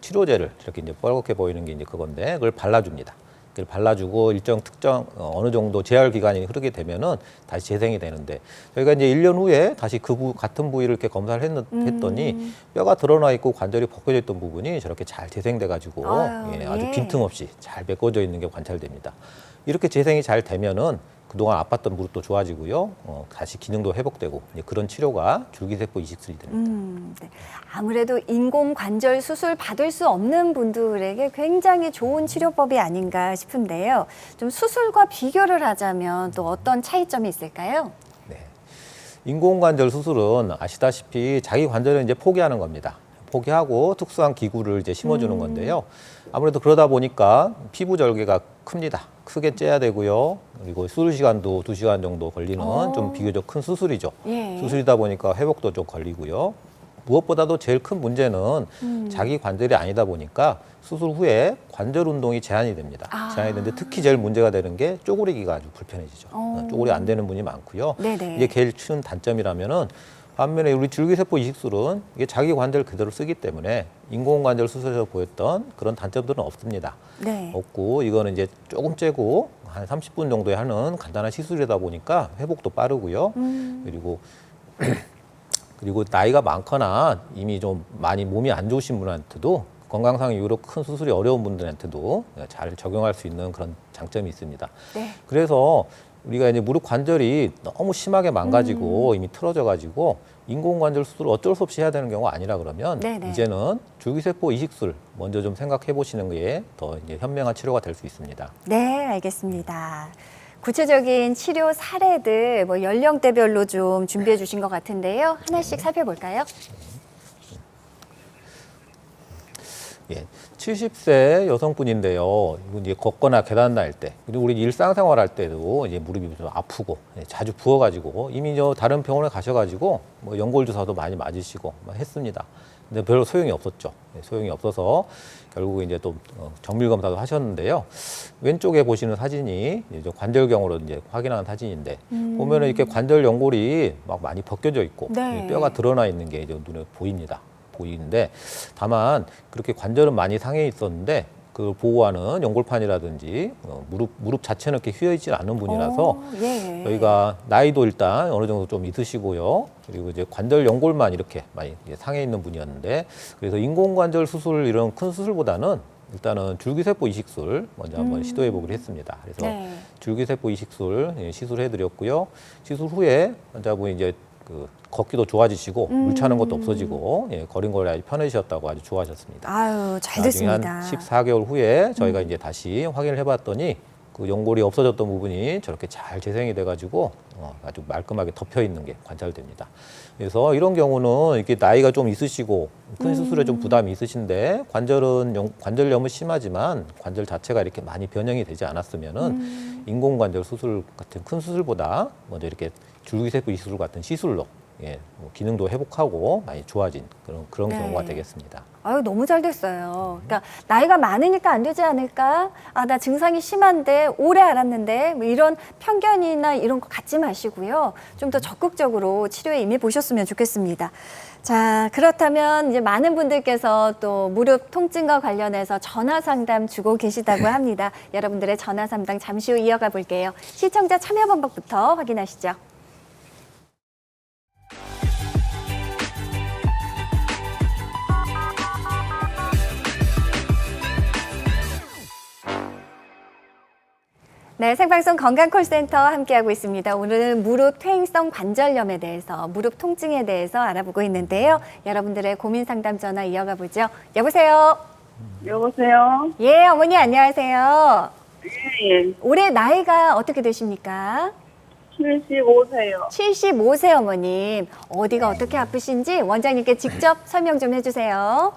치료제를 이렇게 이제 빨갛게 보이는 게 이제 그건데 그걸 발라줍니다. 그걸 발라주고 일정 특정 어느 정도 재활 기간이 흐르게 되면은 다시 재생이 되는데 저희가 이제 1년 후에 다시 같은 부위를 이렇게 검사를 했더니 뼈가 드러나 있고 관절이 벗겨져 있던 부분이 저렇게 잘 재생돼 가지고 아유, 아주 예. 빈틈없이 잘 메꿔져 있는 게 관찰됩니다. 이렇게 재생이 잘 되면은 그동안 아팠던 무릎도 좋아지고요. 다시 기능도 회복되고 이제 그런 치료가 줄기세포 이식술이 됩니다. 네. 아무래도 인공관절 수술 받을 수 없는 분들에게 굉장히 좋은 치료법이 아닌가 싶은데요. 좀 수술과 비교를 하자면 또 어떤 차이점이 있을까요? 네. 인공관절 수술은 아시다시피 자기 관절을 이제 포기하는 겁니다. 포기하고 특수한 기구를 이제 심어주는 건데요. 아무래도 그러다 보니까 피부 절개가 큽니다. 크게 째야 되고요. 그리고 수술 시간도 2시간 정도 걸리는 좀 비교적 큰 수술이죠. 예. 수술이다 보니까 회복도 좀 걸리고요. 무엇보다도 제일 큰 문제는 자기 관절이 아니다 보니까 수술 후에 관절 운동이 제한이 됩니다. 제한이 되는데 특히 제일 문제가 되는 게 쪼그리기가 아주 불편해지죠. 쪼그리 안 되는 분이 많고요. 네네. 이게 제일 큰 단점이라면은 반면에 우리 줄기세포 이식술은 이게 자기 관절 그대로 쓰기 때문에 인공관절 수술에서 보였던 그런 단점들은 없습니다. 네. 없고 이거는 이제 조금 째고 한 30분 정도에 하는 간단한 시술이다 보니까 회복도 빠르고요. 그리고 나이가 많거나 이미 좀 많이 몸이 안 좋으신 분한테도 건강상 이유로 큰 수술이 어려운 분들한테도 잘 적용할 수 있는 그런 장점이 있습니다. 네. 그래서 우리가 이제 무릎 관절이 너무 심하게 망가지고 이미 틀어져가지고 인공관절 수술을 어쩔 수 없이 해야 되는 경우가 아니라 그러면 네네. 이제는 줄기세포 이식술 먼저 좀 생각해 보시는 게 더 이제 현명한 치료가 될 수 있습니다. 네, 알겠습니다. 구체적인 치료 사례들 뭐 연령대별로 좀 준비해 주신 것 같은데요. 하나씩 살펴볼까요? 예, 70세 여성분인데요. 이건 이제 걷거나 계단 날 때, 그리고 우리 일상생활 할 때도 이제 무릎이 좀 아프고 자주 부어가지고 이미 저 다른 병원에 가셔가지고 뭐 연골 주사도 많이 맞으시고 막 했습니다. 근데 별로 소용이 없었죠. 소용이 없어서 결국 이제 또 정밀 검사도 하셨는데요. 왼쪽에 보시는 사진이 이제 관절경으로 이제 확인하는 사진인데 보면은 이렇게 관절 연골이 막 많이 벗겨져 있고 네. 뼈가 드러나 있는 게 이제 눈에 보이는데 다만 그렇게 관절은 많이 상해 있었는데 그걸 보호하는 연골판이라든지 무릎 자체는 이렇게 휘어 있지 않은 분이라서 예. 저희가 나이도 일단 어느 정도 좀 있으시고요. 그리고 이제 관절 연골만 이렇게 많이 상해 있는 분이었는데 그래서 인공관절 수술 이런 큰 수술보다는 일단은 줄기세포 이식술 먼저 한번 시도해 보기로 했습니다. 그래서 네. 줄기세포 이식술 시술해 드렸고요. 시술 후에 환자분이 이제 걷기도 좋아지시고 물 차는 것도 없어지고 걸음걸이 아주 편해지셨다고 아주 좋아하셨습니다. 아유, 잘 나중에 됐습니다. 한 14개월 후에 저희가 이제 다시 확인을 해봤더니 그 연골이 없어졌던 부분이 저렇게 잘 재생이 돼가지고 아주 말끔하게 덮여 있는 게 관찰됩니다. 그래서 이런 경우는 이렇게 나이가 좀 있으시고 큰 수술에 좀 부담이 있으신데 관절염은 심하지만 관절 자체가 이렇게 많이 변형이 되지 않았으면은 인공관절 수술 같은 큰 수술보다 먼저 이렇게 줄기세포 이식술 같은 시술로 뭐 기능도 회복하고 많이 좋아진 그런 네. 경우가 되겠습니다. 아유, 너무 잘 됐어요. 그러니까 나이가 많으니까 안 되지 않을까? 아, 나 증상이 심한데 오래 알았는데 뭐 이런 편견이나 이런 거 갖지 마시고요. 좀 더 적극적으로 치료에 임해 보셨으면 좋겠습니다. 자, 그렇다면 이제 많은 분들께서 또 무릎 통증과 관련해서 전화 상담 주고 계시다고 합니다. 여러분들의 전화 상담 잠시 후 이어가 볼게요. 시청자 참여 방법부터 확인하시죠. 네, 생방송 건강콜센터 함께하고 있습니다. 오늘은 무릎 퇴행성 관절염에 대해서, 무릎 통증에 대해서 알아보고 있는데요. 여러분들의 고민 상담 전화 이어가 보죠. 여보세요? 여보세요? 예, 어머니 안녕하세요. 예, 올해 나이가 어떻게 되십니까? 75세요. 75세 어머님. 어디가 어떻게 아프신지 원장님께 직접 설명 좀 해주세요.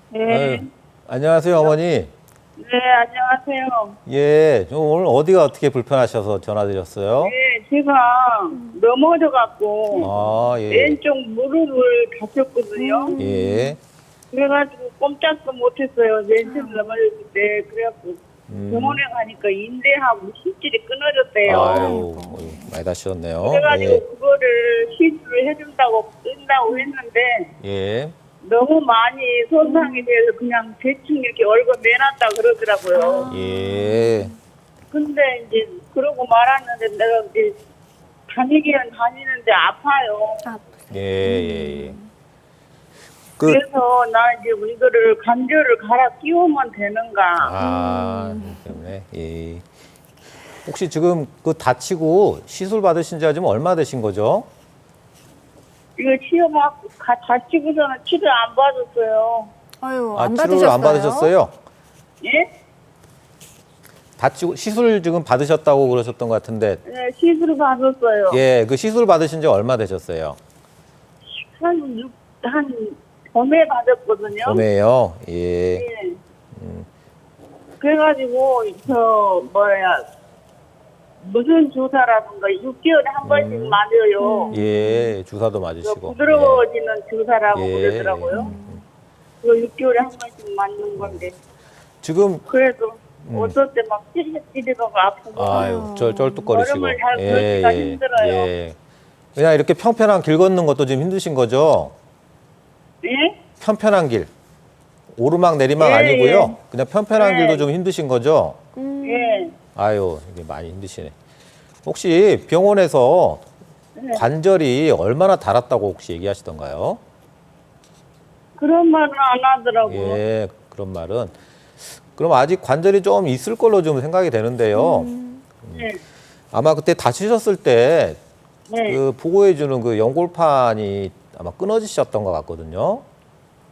네. 안녕하세요, 어머니. 네, 안녕하세요. 예, 오늘 어디가 어떻게 불편하셔서 전화드렸어요? 네, 제가 넘어져갖고 아, 예. 왼쪽 무릎을 다쳤거든요. 예. 그래가지고 꼼짝도 못했어요. 왼쪽 넘어졌을 때. 그래갖고 병원에 가니까 인대하고 십질이 끊어졌대요. 아유, 많이 다치셨네요. 그래가지고 예. 그거를 시술을 해준다고 뜬다고 했는데 예. 너무 많이 손상이 돼서 그냥 대충 이렇게 얼굴 매놨다 그러더라고요. 예. 근데 이제 그러고 말았는데 내가 이제 다니기는 다니는데 아파요. 아, 예, 예, 예. 그래서 나 이제 이거를 관절을 갈아 끼우면 되는가? 아, 때문에. 예. 혹시 지금 그 다치고 시술 받으신 지 지금 얼마 되신 거죠? 이거 치료받고 다치고서는 치료 안 받았어요. 아유, 아, 안 치료를 받으셨어요? 안 받으셨어요? 예? 다치고 시술 지금 받으셨다고 그러셨던 것 같은데. 네, 시술 받았어요. 예, 그 시술 받으신 지 얼마 되셨어요? 한 봄에 받았거든요. 봄에요. 예. 예. 그래가지고 무슨 주사라든가 6개월에 한 번씩 맞아요. 예, 주사도 그 맞으시고. 부드러워지는 주사라고 예. 그러더라고요. 그거 6개월에 한 번씩 맞는 건데. 지금 그래도 어떨 때 막 찌릿찌릿하고 아프고 아유, 쩔뚝거리시고. 걸음을 잘 걷기가 힘들어요. 예. 그냥 이렇게 평평한 길 걷는 것도 좀 힘드신 거죠? 예? 편편한 길. 오르막 내리막 예, 아니고요. 예. 그냥 편편한 예. 길도 좀 힘드신 거죠? 예. 아유, 이게 많이 힘드시네. 혹시 병원에서 관절이 얼마나 닳았다고 혹시 얘기하시던가요? 그런 말은 안 하더라고요. 예, 그런 말은. 그럼 아직 관절이 좀 있을 걸로 좀 생각이 되는데요. 네. 아마 그때 다치셨을 때 네. 그 보고해주는 그 연골판이 아마 끊어지셨던 것 같거든요.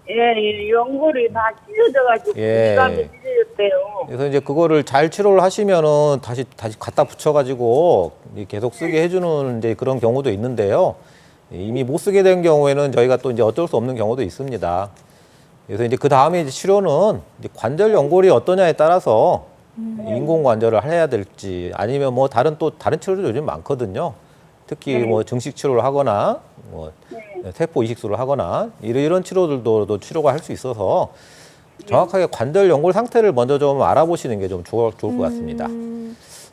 예, 예, 연골이 다 찢어져가지고 예. 부담이 찢어졌대요. 그래서 이제 그거를 잘 치료를 하시면은 다시 갖다 붙여가지고 계속 쓰게 해주는 이제 그런 경우도 있는데요. 이미 못 쓰게 된 경우에는 저희가 또 이제 어쩔 수 없는 경우도 있습니다. 그래서 이제 그 다음에 이제 치료는 이제 관절 연골이 어떠냐에 따라서 인공 관절을 해야 될지 아니면 뭐 다른 치료도 요즘 많거든요. 특히 뭐 증식 치료를 하거나 뭐 세포 이식술을 하거나 이런 치료들도 치료가 할 수 있어서 정확하게 관절 연골 상태를 먼저 좀 알아보시는 게 좀 좋을 것 같습니다.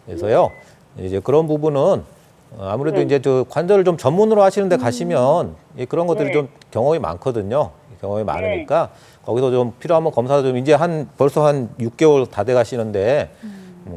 그래서요, 이제 그런 부분은 아무래도 이제 저 관절을 좀 전문으로 하시는 데 가시면 그런 것들이 좀 경험이 많거든요. 경험이 많으니까 거기서 좀 필요하면 검사도 좀 이제 벌써 한 6개월 다 돼 가시는데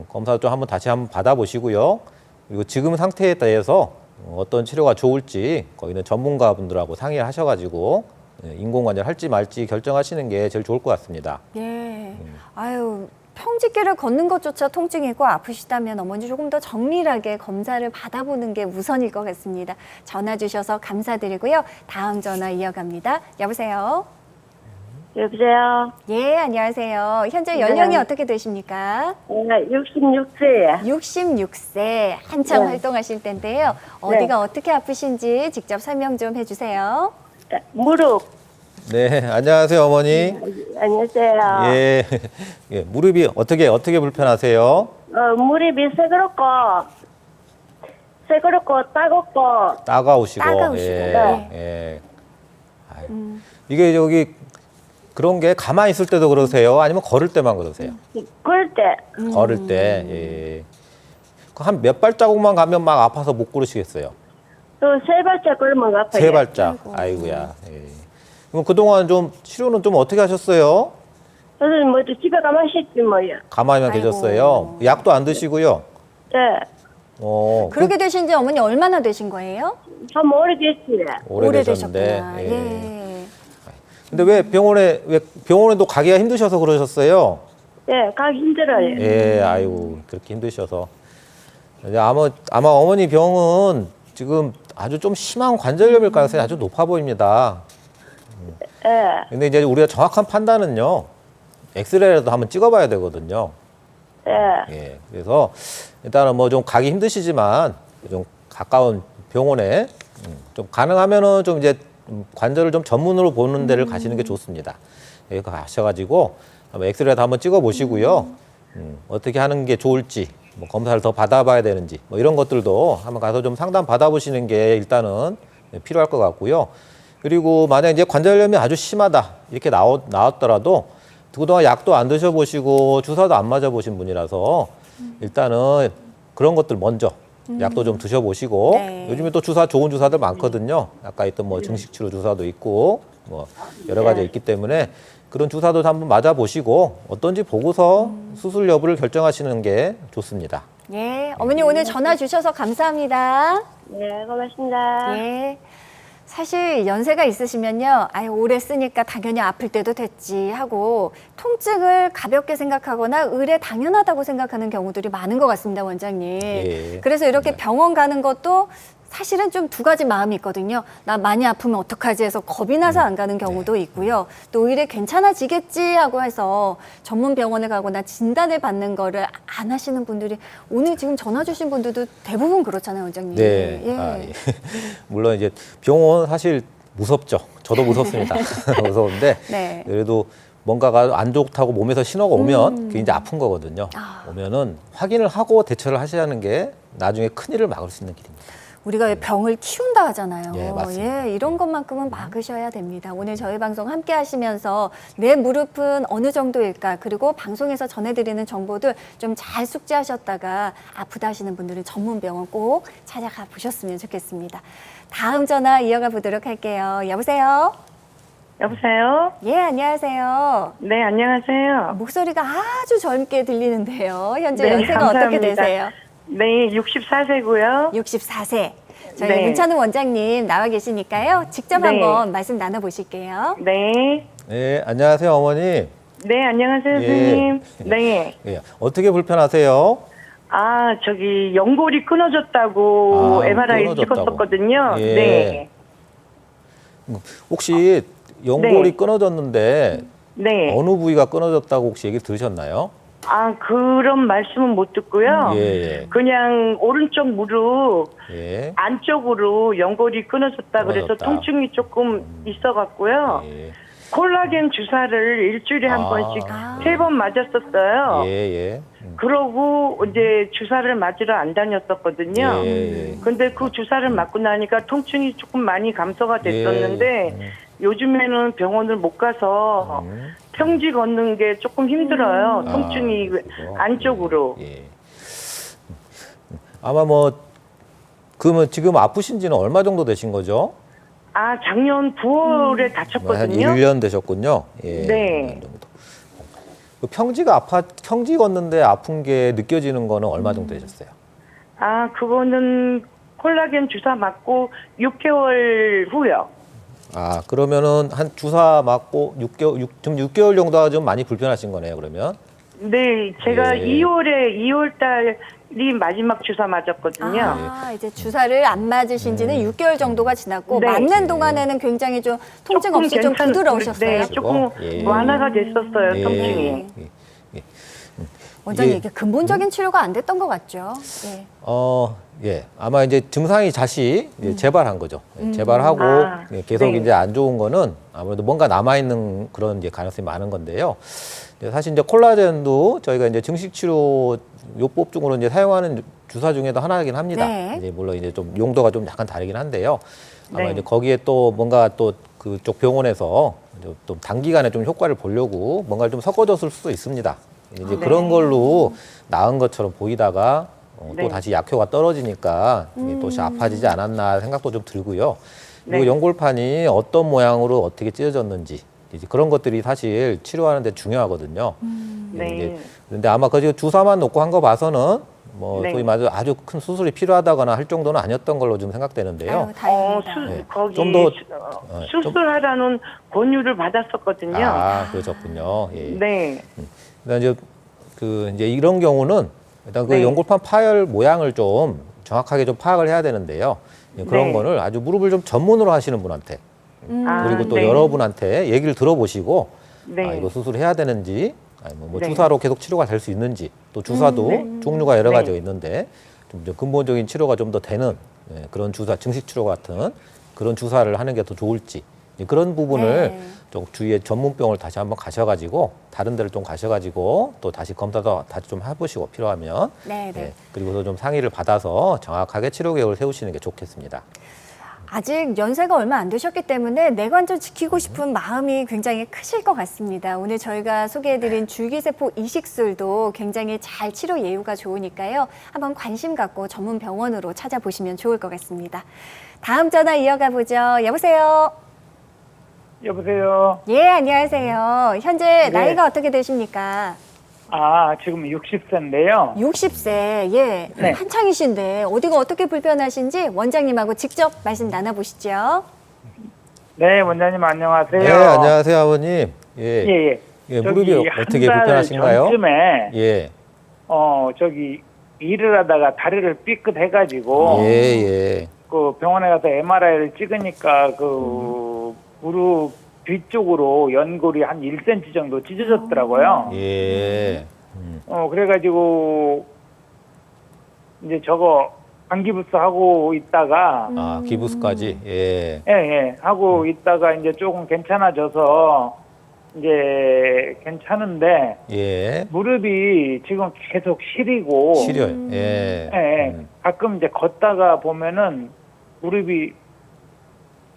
검사 좀 다시 한번 받아보시고요. 그리고 지금 상태에 대해서 어떤 치료가 좋을지 거기는 전문가분들하고 상의를 하셔가지고 인공관절 할지 말지 결정하시는 게 제일 좋을 것 같습니다. 예. 아유, 평지길을 걷는 것조차 통증이고 아프시다면 어머니 조금 더 정밀하게 검사를 받아보는 게 우선일 것 같습니다. 전화 주셔서 감사드리고요. 다음 전화 이어갑니다. 여보세요? 여보세요? 예, 안녕하세요. 현재 연령이 어떻게 되십니까? 66세예요. 66세, 한참 네. 활동하실 텐데요. 어디가 어떻게 아프신지 직접 설명 좀 해주세요. 무릎. 네, 안녕하세요, 어머니. 안녕하세요. 예, 예, 무릎이 어떻게 불편하세요? 무릎이 새그럽고 따갑고. 따가우시고. 따가우시고. 예, 네. 예. 아유, 이게 저기 그런 게 가만히 있을 때도 그러세요? 아니면 걸을 때만 그러세요? 그럴 때. 걸을 때. 예. 한 몇 발자국만 가면 막 아파서 못 걸으시겠어요? 또 세 발짝 걸으면 아파요. 세 발짝. 아이고야. 예. 그럼 그동안 좀 치료는 좀 어떻게 하셨어요? 저는 뭐 집에 가만히 있지 뭐요. 가만히만 아이고. 계셨어요? 약도 안 드시고요? 네. 그렇게 되신 지 어머니 얼마나 되신 거예요? 참 오래됐지. 오래되셨는데. 오래되셨구나. 예. 예. 근데 왜 병원에도 가기가 힘드셔서 그러셨어요? 네, 가기 힘들어요. 예, 아이고, 그렇게 힘드셔서. 이제 아마 어머니 병은 지금 아주 좀 심한 관절염일 가능성이 아주 높아 보입니다. 네. 근데 이제 우리가 정확한 판단은요, 엑스레이라도 한번 찍어봐야 되거든요. 네. 예, 그래서 일단은 뭐 좀 가기 힘드시지만 좀 가까운 병원에 좀 가능하면은 좀 이제 관절을 좀 전문으로 보는 데를 가시는 게 좋습니다. 여기 가셔가지고 한번 엑스레이도 한번 찍어보시고요. 어떻게 하는 게 좋을지, 뭐 검사를 더 받아봐야 되는지, 뭐 이런 것들도 한번 가서 좀 상담 받아보시는 게 일단은 필요할 것 같고요. 그리고 만약 이제 관절염이 아주 심하다 이렇게 나왔더라도 그동안 약도 안 드셔보시고 주사도 안 맞아보신 분이라서 일단은 그런 것들 먼저 약도 좀 드셔보시고 네. 요즘에 또 좋은 주사들 많거든요. 아까 있던 뭐 증식치료 주사도 있고 뭐 여러 가지 있기 때문에 그런 주사도 한번 맞아보시고 어떤지 보고서 수술 여부를 결정하시는 게 좋습니다. 예, 어머니 오늘 전화 주셔서 감사합니다. 네, 고맙습니다. 예. 사실 연세가 있으시면요, 아유, 오래 쓰니까 당연히 아플 때도 됐지 하고 통증을 가볍게 생각하거나 의례 당연하다고 생각하는 경우들이 많은 것 같습니다, 원장님. 예. 그래서 이렇게 병원 가는 것도 사실은 좀 두 가지 마음이 있거든요. 나 많이 아프면 어떡하지 해서 겁이 나서 안 가는 경우도 있고요. 또 의례 괜찮아지겠지 하고 해서 전문 병원에 가거나 진단을 받는 거를 안 하시는 분들이 오늘 지금 전화 주신 분들도 대부분 그렇잖아요, 원장님. 네. 예. 아, 예. 물론 이제 병원 사실 무섭죠. 저도 무섭습니다. 무서운데 네. 그래도 뭔가가 안 좋다고 몸에서 신호가 오면 그게 이제 아픈 거거든요. 오면은 확인을 하고 대처를 하셔야 하는 게 나중에 큰일을 막을 수 있는 길입니다. 우리가 왜 병을 키운다 하잖아요. 예, 맞습니다. 예, 이런 것만큼은 막으셔야 됩니다. 오늘 저희 방송 함께 하시면서 내 무릎은 어느 정도일까, 그리고 방송에서 전해드리는 정보들 좀 잘 숙지하셨다가 아프다 하시는 분들은 전문 병원 꼭 찾아가 보셨으면 좋겠습니다. 다음 전화 이어가 보도록 할게요. 여보세요? 여보세요? 예, 안녕하세요. 네, 안녕하세요. 목소리가 아주 젊게 들리는데요. 현재 네, 연세가 어떻게 감사합니다. 되세요? 네, 64세고요. 64세. 저희 네. 문찬우 원장님 나와 계시니까요. 직접 네. 한번 말씀 나눠보실게요. 네. 네, 안녕하세요, 어머니. 네, 안녕하세요, 예. 선생님. 네. 예, 어떻게 불편하세요? 아, 저기 연골이 끊어졌다고 아, MRI 끊어졌다고. 찍었었거든요. 예. 네. 혹시 연골이 네. 끊어졌는데 네. 어느 부위가 끊어졌다고 혹시 얘기 들으셨나요? 아, 그런 말씀은 못 듣고요. 예, 그냥 오른쪽 무릎 예. 안쪽으로 연골이 끊어졌다 그래서 끊어졌다. 통증이 조금 있어갖고요. 예, 콜라겐 주사를 일주일에 한 아. 번씩 아. 3번 맞았었어요. 예, 예. 그러고 이제 주사를 맞으러 안 다녔었거든요. 예, 예. 근데 그 주사를 맞고 나니까 통증이 조금 많이 감소가 됐었는데 요즘에는 병원을 못 가서 평지 걷는 게 조금 힘들어요. 통증이 그래서? 안쪽으로. 예. 아마 뭐 그러면 지금 아프신 지는 얼마 정도 되신 거죠? 아, 작년 9월에 한 다쳤거든요. 1년 되셨군요. 예. 네. 1년 정도. 그 평지 걷는데 아픈 게 느껴지는 거는 얼마 정도 되셨어요? 아, 그거는 콜라겐 주사 맞고 6개월 후요. 아, 그러면은 한 주사 맞고 6개월 정도가 좀 많이 불편하신 거네요, 그러면? 네, 제가 예. 2월 달이 마지막 주사 맞았거든요. 아, 이제 주사를 안 맞으신 지는 6개월 정도가 지났고 네. 맞는 동안에는 굉장히 좀 통증 없이 좀 부드러우셨어요. 네, 조금 예. 완화가 됐었어요, 예. 통증이. 예. 원장님, 이게- 이게 근본적인 치료가 안 됐던 것 같죠? 예. 예. 아마 이제 증상이 다시 이제 재발한 거죠. 예, 재발하고 아, 예, 계속 네. 이제 안 좋은 거는 아무래도 뭔가 남아있는 그런 이제 가능성이 많은 건데요. 사실 이제 콜라겐도 저희가 이제 증식치료 요법 중으로 이제 사용하는 주사 중에도 하나이긴 합니다. 네. 이제 물론 이제 좀 용도가 좀 약간 다르긴 한데요. 아마 네. 이제 거기에 또 뭔가 또 그쪽 병원에서 좀 단기간에 좀 효과를 보려고 뭔가를 좀 섞어줬을 수도 있습니다. 이제 네. 그런 걸로 나은 것처럼 보이다가 또 네. 다시 약효가 떨어지니까 이게 또 아파지지 않았나 생각도 좀 들고요. 그리고 네. 연골판이 어떤 모양으로 어떻게 찢어졌는지 이제 그런 것들이 사실 치료하는데 중요하거든요. 네. 그런데 아마 그 주사만 놓고 한 거 봐서는 뭐 네. 소위 말해서 아주 큰 수술이 필요하다거나 할 정도는 아니었던 걸로 좀 생각되는데요. 아유, 다행입니다. 네. 거기 좀 더- 수술하라는 권유를 받았었거든요. 아, 그러셨군요. 예. 네. 그다음 이제 이런 경우는 일단 그 네. 연골판 파열 모양을 좀 정확하게 좀 파악을 해야 되는데요. 그런 네. 거를 아주 무릎을 좀 전문으로 하시는 분한테 아, 그리고 또 네. 여러분한테 얘기를 들어보시고 네. 아, 이거 수술해야 되는지 아니면 뭐 네. 주사로 계속 치료가 될 수 있는지 또 주사도 종류가 여러 네. 가지가 있는데 좀 근본적인 치료가 좀 더 되는 그런 주사 증식 치료 같은 그런 주사를 하는 게 더 좋을지 이제 그런 부분을 네. 좀 주위에 전문병을 다시 한번 가셔가지고 다른 데를 좀 가셔가지고 또 다시 검사도 다시 좀 해보시고 필요하면 네, 네. 그리고서 좀 상의를 받아서 정확하게 치료 계획을 세우시는 게 좋겠습니다. 아직 연세가 얼마 안 되셨기 때문에 내관절 지키고 싶은 마음이 굉장히 크실 것 같습니다. 오늘 저희가 소개해드린 줄기세포 이식술도 굉장히 잘 치료 예후가 좋으니까요. 한번 관심 갖고 전문 병원으로 찾아보시면 좋을 것 같습니다. 다음 전화 이어가 보죠. 여보세요. 여보세요. 예, 안녕하세요. 현재 네. 나이가 어떻게 되십니까? 아, 지금 60세인데요. 60세, 예. 네. 한창이신데 어디가 어떻게 불편하신지 원장님하고 직접 말씀 나눠보시죠. 네, 원장님 안녕하세요. 네, 안녕하세요, 아버님. 예, 예, 예. 예, 저기 무릎이 한 어떻게 달 불편하신가요? 전쯤에 예, 저기 일을 하다가 다리를 삐끗해가지고 예, 예. 그 병원에 가서 MRI를 찍으니까 그 무릎 뒤쪽으로 연골이 한 1cm 정도 찢어졌더라고요. 예. 그래가지고 이제 저거 방기부스 하고 있다가 아, 기부스까지. 예. 예, 하고 있다가 이제 조금 괜찮아져서 이제 괜찮은데 예. 무릎이 지금 계속 시리고 시려요. 예. 예, 가끔 이제 걷다가 보면은 무릎이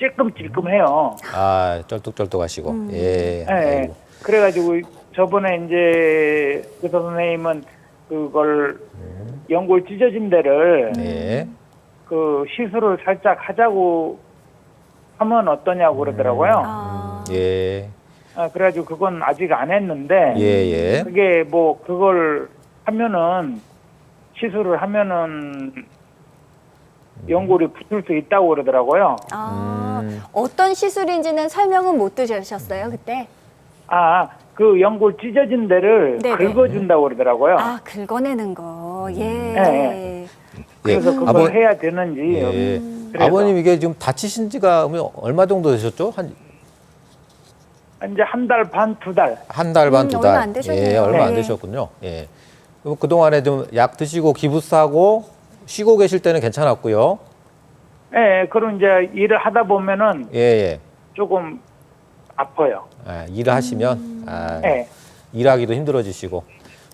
찔끔찔끔해요. 아, 쩔뚝쩔뚝하시고. 예. 예, 아이고. 그래가지고 저번에 이제 의사 선생님은 그걸 연골 찢어진 데를 예. 그 시술을 살짝 하자고 하면 어떠냐고 그러더라고요. 아, 예. 그래가지고 그건 아직 안 했는데 예, 예. 그게 뭐 그걸 하면은 시술을 하면은 연골이 붙을 수 있다고 그러더라고요. 어떤 시술인지는 설명은 못 드셨어요, 그때? 그 연골 찢어진 데를 네네. 긁어준다고 그러더라고요. 아, 긁어내는 거. 예. 네. 그래서 예. 그걸 해야 되는지. 예. 그래서 아버님 이게 지금 다치신 지가 얼마 정도 되셨죠? 이제 한 달 반, 2달. 한 달 반, 두 달. 얼마 안 되셨네요. 예, 얼마 안 네. 되셨군요. 예. 그럼 그동안에 좀 약 드시고 기부스하고 쉬고 계실 때는 괜찮았고요. 예, 그럼 이제 일을 하다 보면은 예, 예. 조금 아파요. 아, 일을 하시면 예. 일하기도 힘들어지시고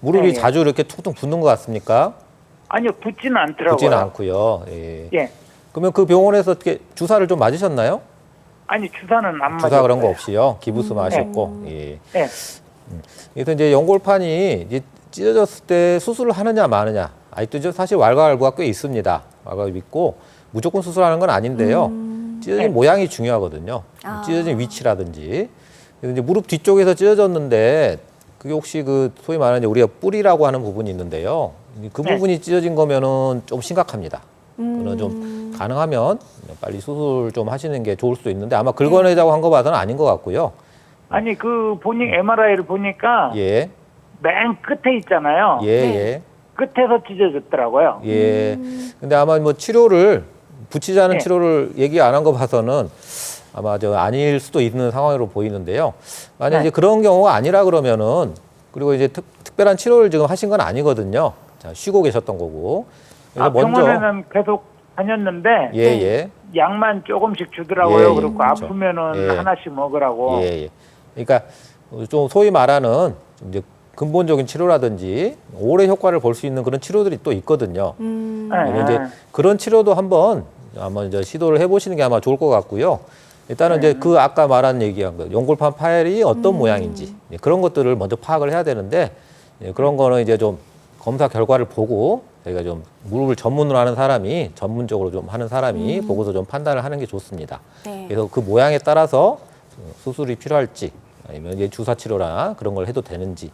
무릎이 예, 예. 자주 이렇게 툭툭 붓는 것 같습니까? 아니요, 붙지는 않더라고요. 붓지는 않고요. 예. 예. 그러면 그 병원에서 어떻게 주사를 좀 맞으셨나요? 아니, 주사는 안 맞았어요. 주사 그런 거 없이요. 기부스 마셨고. 예. 예. 그래서 이제 연골판이 이제 찢어졌을 때 수술을 하느냐 마느냐. 아직도 사실 왈가왈부가 꽤 있습니다. 왈가왈부 있고 무조건 수술하는 건 아닌데요. 찢어진 네. 모양이 중요하거든요. 아. 찢어진 위치라든지. 그래서 이제 무릎 뒤쪽에서 찢어졌는데 그게 혹시 그 소위 말하는 이제 우리가 뿌리라고 하는 부분이 있는데요. 그 네. 부분이 찢어진 거면은 좀 심각합니다. 그는 좀 가능하면 빨리 수술 좀 하시는 게 좋을 수도 있는데 아마 긁어내자고 한 거 봐서는 아닌 것 같고요. 아니, 그 MRI를 보니까 예, 맨 끝에 있잖아요. 예, 네. 예, 끝에서 찢어졌더라고요. 예. 근데 아마 뭐 치료를 붙이자는 네. 치료를 얘기 안 한 거 봐서는 아마 저 아닐 수도 있는 상황으로 보이는데요. 만약 네. 이제 그런 경우가 아니라 그러면은 그리고 이제 특별한 치료를 지금 하신 건 아니거든요. 자, 쉬고 계셨던 거고. 그래서 병원에는 계속 다녔는데 예, 예. 약만 조금씩 주더라고요. 예, 예, 그리고 그렇죠. 아프면은 예. 하나씩 먹으라고. 예, 예. 그러니까 좀 소위 말하는 좀 이제 근본적인 치료라든지 오래 효과를 볼 수 있는 그런 치료들이 또 있거든요. 예, 이제 그런 치료도 한번 이제 시도를 해보시는 게 아마 좋을 것 같고요. 일단은 이제 그 아까 말한 얘기한 거 연골판 파열이 어떤 모양인지 그런 것들을 먼저 파악을 해야 되는데 그런 거는 이제 좀 검사 결과를 보고 저희가 좀 무릎을 전문으로 하는 사람이 전문적으로 좀 하는 사람이 보고서 좀 판단을 하는 게 좋습니다. 네. 그래서 그 모양에 따라서 수술이 필요할지 아니면 이제 주사 치료나 그런 걸 해도 되는지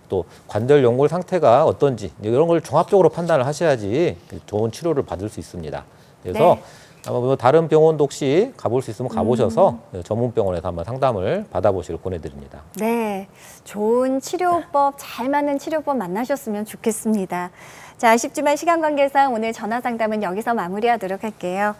또 관절 연골 상태가 어떤지 이런 걸 종합적으로 판단을 하셔야지 좋은 치료를 받을 수 있습니다. 그래서 네. 아마 뭐 다른 병원도 혹시 가볼 수 있으면 가보셔서 전문 병원에서 한번 상담을 받아보시길 권해드립니다. 네, 좋은 치료법, 잘 맞는 치료법 만나셨으면 좋겠습니다. 자, 아쉽지만 시간 관계상 오늘 전화 상담은 여기서 마무리하도록 할게요.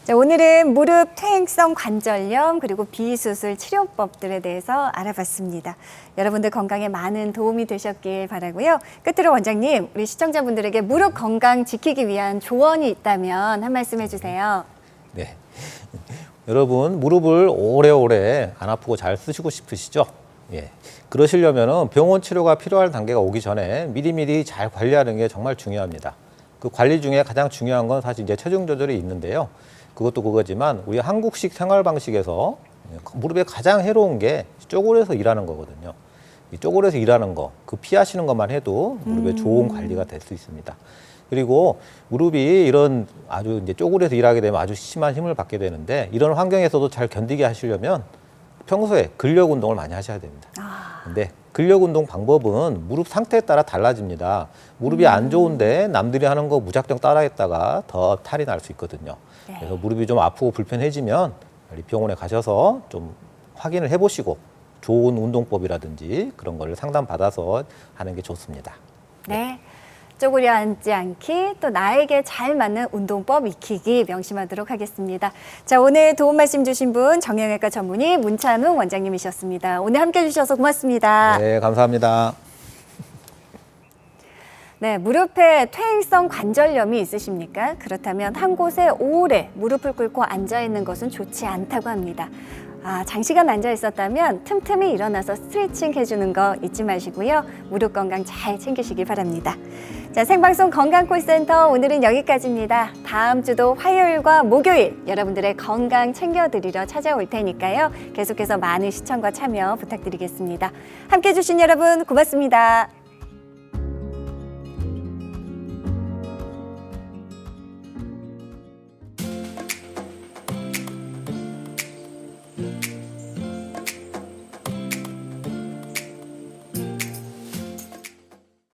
자, 오늘은 무릎 퇴행성 관절염 그리고 비수술 치료법들에 대해서 알아봤습니다. 여러분들 건강에 많은 도움이 되셨길 바라고요. 끝으로 원장님, 우리 시청자분들에게 무릎 건강 지키기 위한 조언이 있다면 한 말씀 해주세요. 네. 여러분 무릎을 오래오래 안 아프고 잘 쓰시고 싶으시죠? 예. 그러시려면은 병원 치료가 필요할 단계가 오기 전에 미리미리 잘 관리하는 게 정말 중요합니다. 그 관리 중에 가장 중요한 건 사실 이제 체중 조절이 있는데요. 그것도 그거지만 우리 한국식 생활 방식에서 무릎에 가장 해로운 게 쪼그려서 일하는 거거든요. 이 쪼그려서 일하는 거, 그 피하시는 것만 해도 무릎에 좋은 관리가 될 수 있습니다. 그리고 무릎이 이런 아주 이제 쪼그려서 일하게 되면 아주 심한 힘을 받게 되는데 이런 환경에서도 잘 견디게 하시려면 평소에 근력 운동을 많이 하셔야 됩니다. 근데 근력 운동 방법은 무릎 상태에 따라 달라집니다. 무릎이 안 좋은데 남들이 하는 거 무작정 따라했다가 더 탈이 날 수 있거든요. 그래서 무릎이 좀 아프고 불편해지면 빨리 병원에 가셔서 좀 확인을 해보시고 좋은 운동법이라든지 그런 거를 상담받아서 하는 게 좋습니다. 네. 쪼그려 앉지 않기, 또 나에게 잘 맞는 운동법 익히기 명심하도록 하겠습니다. 자, 오늘 도움 말씀 주신 분 정형외과 전문의 문찬웅 원장님이셨습니다. 오늘 함께 해주셔서 고맙습니다. 네, 감사합니다. 네, 무릎에 퇴행성 관절염이 있으십니까? 그렇다면 한 곳에 오래 무릎을 꿇고 앉아 있는 것은 좋지 않다고 합니다. 장시간 앉아 있었다면 틈틈이 일어나서 스트레칭 해주는 거 잊지 마시고요. 무릎 건강 잘 챙기시기 바랍니다. 자, 생방송 건강콜센터 오늘은 여기까지입니다. 다음 주도 화요일과 목요일 여러분들의 건강 챙겨드리러 찾아올 테니까요. 계속해서 많은 시청과 참여 부탁드리겠습니다. 함께해 주신 여러분 고맙습니다.